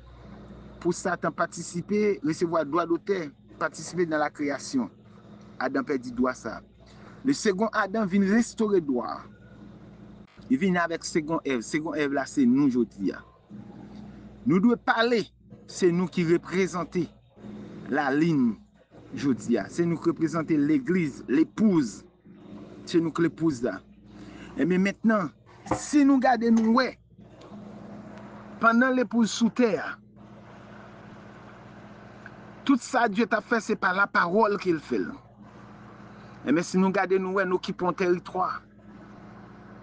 pour Satan participer, recevoir droit d'auteur, participer dans la création. Adam perdit droit ça. Le second Adam vient restaurer droit. Il vient avec second Ève. Second Ève là, c'est nous aujourd'hui. Nous devons parler. C'est nous qui représentons la ligne aujourd'hui. C'est nous qui représentons l'église, l'épouse. C'est nous qui l'épouse là. Et mais maintenant, si nous gardons nous, ouais, pendant l'épouse sous terre, tout ça Dieu t'a fait, c'est par la parole qu'il fait. Et mais si nous gardons nous, ouais, nous quittons territoire.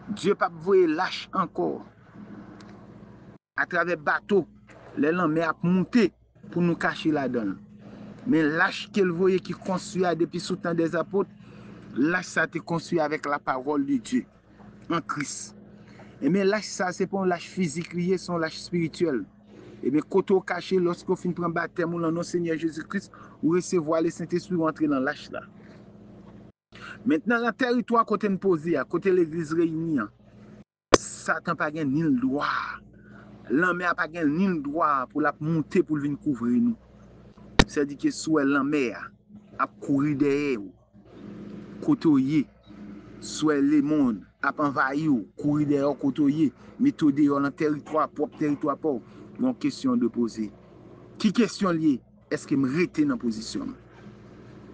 Dieu pas voyer lâche encore. À travers bateau, les lames a monté pour nous cacher là-dedans. Mais lâche qu'il voyait qui construit depuis sous temps des apôtres, lâche ça te construit avec la parole de Dieu en Christ. Et mais lâche ça, c'est pas un lâche physique, c'est un lâche spirituel. Et bien, quand on cache, lorsqu'on finit prendre baptême ou non Seigneur Jésus-Christ, ou recevoir le Saint-Esprit ou entrer dans lâche là. Maintenant, le territoire côté nous posé, à côté l'église réunie, Satan pas ni le droit. L'homme n'a pas ni le droit pour la monter pour venir couvrir nous. C'est-à-dire que soit l'homme a courir derrière, côtoyer, soit le monde a envahi, courir derrière, côtoyer, mettre dehors dans le territoire, propre territoire, pauvre. Une question de poser. Qui question liée? Est-ce que me rete dans position?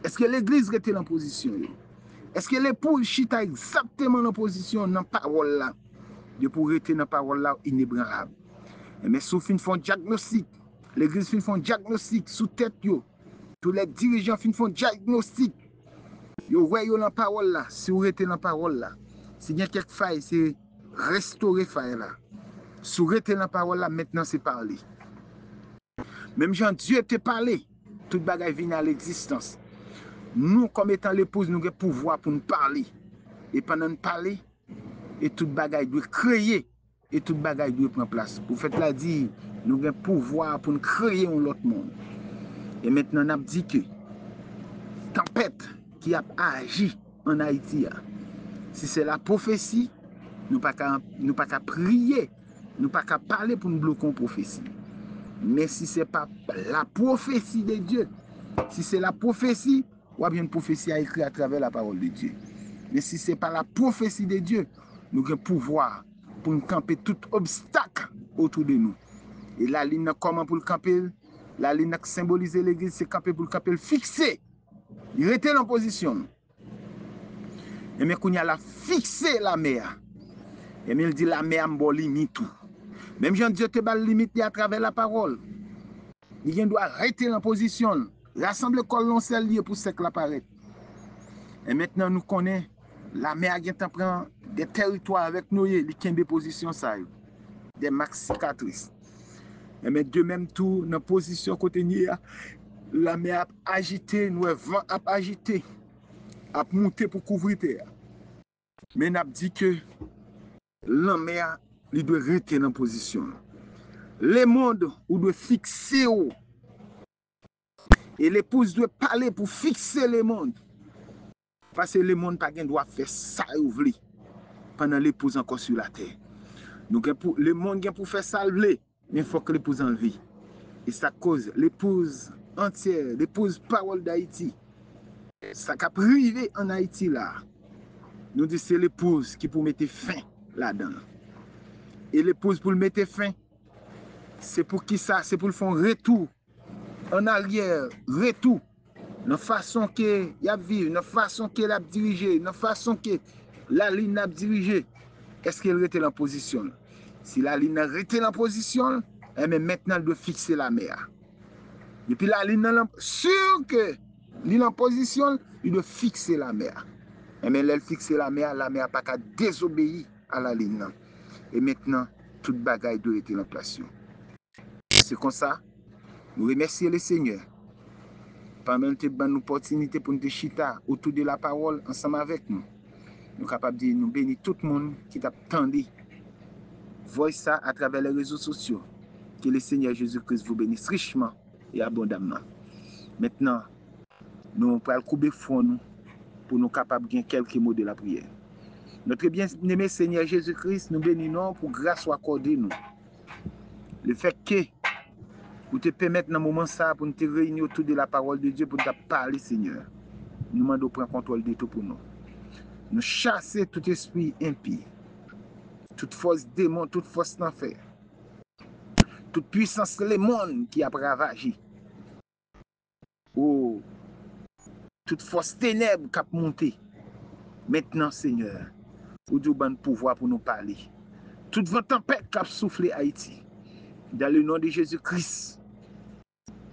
Est-ce que l'église rete dans position? Est-ce que l'épouse chita exactement dans position dans la parole là? De pour rete dans la parole là inébranlable. Mais sous fin font diagnostic, l'église fin font diagnostic sous tête yo. Tous les dirigeants fin font diagnostic. Yo voyez dans la parole là, si vous rete dans la parole là. S'il y a quelques failles, c'est restaurer faille là. Si vous rete dans la parole là, maintenant c'est parler. Même Jean, Dieu te parlé, tout bagay vient à l'existence. Nous, comme étant l'épouse, nous avons pouvoir pour nous parler. Et pendant nous parler, et tout bagay doit créer, et tout bagay doit prendre place. Pour faire la dire, nous avons pouvoir pour nous créer un autre monde. Et maintenant, on a dit que tempête qui a agi en Haïti, si c'est la prophétie, nous ne pouvons pas prier, nous ne pouvons pas parler pour nous bloquer une prophétie. Mais si ce n'est pas la prophétie de Dieu, si c'est la prophétie, ou bien une prophétie à écrire à travers la parole de Dieu. Mais si ce n'est pas la prophétie de Dieu, nous avons pouvoir pour nous camper tout obstacle autour de nous. Et la ligne, comment pour le camper? La ligne qui symbolise l'église, c'est camper pour le camper, fixer. Il était en position. Et mais quand il y a la fixer la mer, et mais il dit la mer m'a limite tout. Même Jean Dieu te bat limite à travers la parole. Il doit arrêter en position. Rassembler colon sel lié pour sec l'apparaître. Et maintenant nous connaissons la mer qui prend des territoires avec nous, il y a des positions ça, des max cicatrices. Et mais de même tout dans position côté la mer a agité, nous vent a agité, a monté pour couvrir terre. Mais n'a dit que la mer il doit rester dans position. Le monde ou doit fixer où. Et l'épouse doit parler pour fixer le monde. Parce que le monde ne doit pas faire ça ouvrir pendant l'épouse encore sur la terre. Donc le monde doit pour faire ça mais il faut que l'épouse en vie. Et ça cause l'épouse entière, l'épouse parole d'Haïti. Ça qui a privé en Haïti là. Nous disons c'est l'épouse qui pour mettre fin là-dedans. Et l'épouse pour mettre fin, c'est pour qui ça? C'est pour le faire un retour en arrière, retour. Dans la façon qu'il a vécu, dans la façon qu'il a dirigé, dans la façon qu'il la ligne a dirigé, est-ce qu'elle était en position? Si la ligne était en position, eh bien maintenant elle doit fixer la mer. Depuis la ligne, sûr que l'île en position, il doit fixer la mer. Et mais elle fixe la mer n'a pas qu'à désobéir à la ligne. Et maintenant, toute bagaille doit être en place. C'est comme ça, nous remercions le Seigneur. Pendant que nous avons une opportunité pour nous chita autour de la parole ensemble avec nous. Nous sommes capables de nous bénir tout le monde qui t'a attendu. Voyez ça à travers les réseaux sociaux. Que le Seigneur Jésus-Christ vous bénisse richement et abondamment. Maintenant, nous allons couper fond nous pour nous capables de gagner quelques mots de la prière. Notre bien-aimé Seigneur Jésus-Christ, nous bénissons pour grâce soit accordée nous. Le fait que vous te permettre dans ce moment ça pour nous te réunir autour de la parole de Dieu pour te parler, Seigneur. Nous demandons de prendre contrôle de tout pour nous. Nous chasser tout esprit impie, toute force démon, toute force d'enfer, toute puissance le monde qui a ravagé. Oh, toute force ténèbres qui a monté. Maintenant, Seigneur, vous avez bon pouvoir pour nous parler. Toute vent tempête qui a soufflé Haïti. Dans le nom de Jésus-Christ,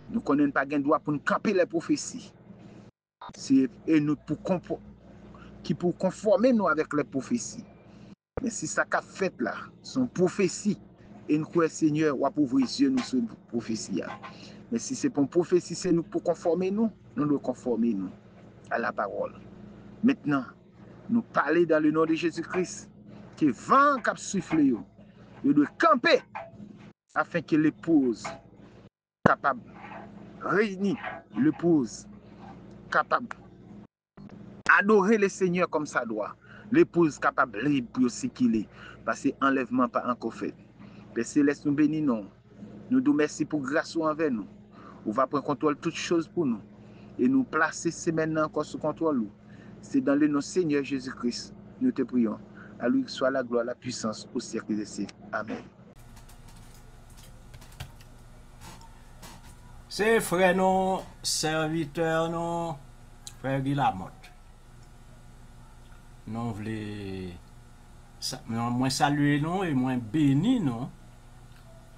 nous ne connaissons pas de droit pour nous camper les prophéties. C'est nous pour conformer nous avec les prophéties. Mais si ça qu'a fait là, son prophétie, et nous croyons Seigneur, ou pour ouvrir les yeux nous sur une prophétie. Mais si c'est pour une prophétie, c'est nous pour conformer nous devons conformer nous à la parole. Maintenant, nous parler dans le nom de Jésus-Christ, que vent qui a soufflé, il doit camper afin que l'épouse capable réunir, l'épouse capable adorer le Seigneur comme ça doit, l'épouse capable libre pour ce qu'il est, parce que enlèvement pas encore fait. Père Céleste, nous bénissons, nous nous merci pour grâce envers nous. On va prendre contrôle de toutes choses pour nous et nous placer ces maintenant encore sous contrôle. C'est dans le nom Seigneur Jésus-Christ, nous te prions. À lui soit la gloire, la puissance au siècle des siècles. Amen. C'est frère nous, serviteur nous, frère Guy Lamotte. Nous voulons moins saluer nous et moins bénir nous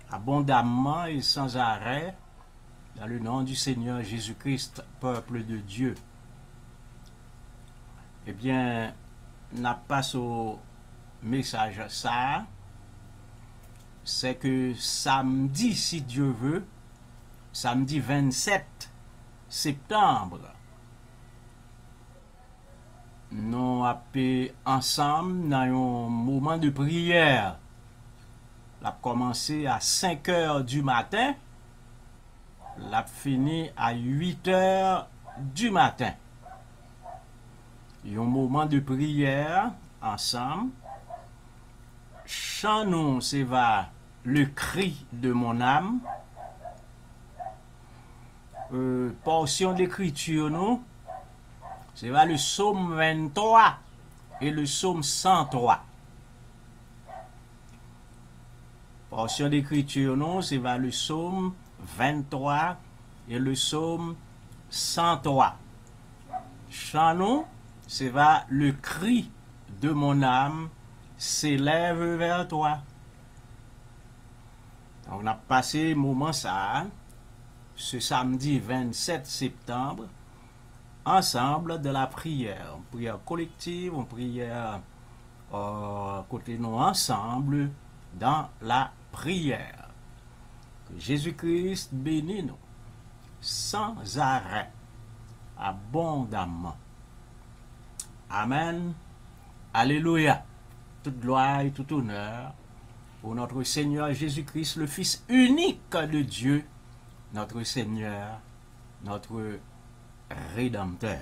abondamment et sans arrêt dans le nom du Seigneur Jésus-Christ, peuple de Dieu. Eh bien, n'a pas au message ça, c'est que samedi, si Dieu veut, samedi 27 septembre, nous avons ensemble dans un moment de prière. La commencé à 5 heures du matin, la fini à 8 heures du matin. Un moment de prière ensemble. Chant-nous, c'est va le cri de mon âme. Portion d'écriture, nous, c'est va le psaume 23 et le psaume 103. Portion d'écriture, nous, c'est va le psaume 23 et le psaume 103. Chant-nous, c'est va le cri de mon âme s'élève vers toi. Donc, on a passé le moment ça, ce samedi 27 septembre, ensemble de la prière. Une prière collective, une prière côté nous ensemble dans la prière. Que Jésus-Christ bénisse nous sans arrêt, abondamment. Amen. Alléluia. Toute gloire et tout honneur pour notre Seigneur Jésus-Christ, le Fils unique de Dieu, notre Seigneur, notre Rédempteur.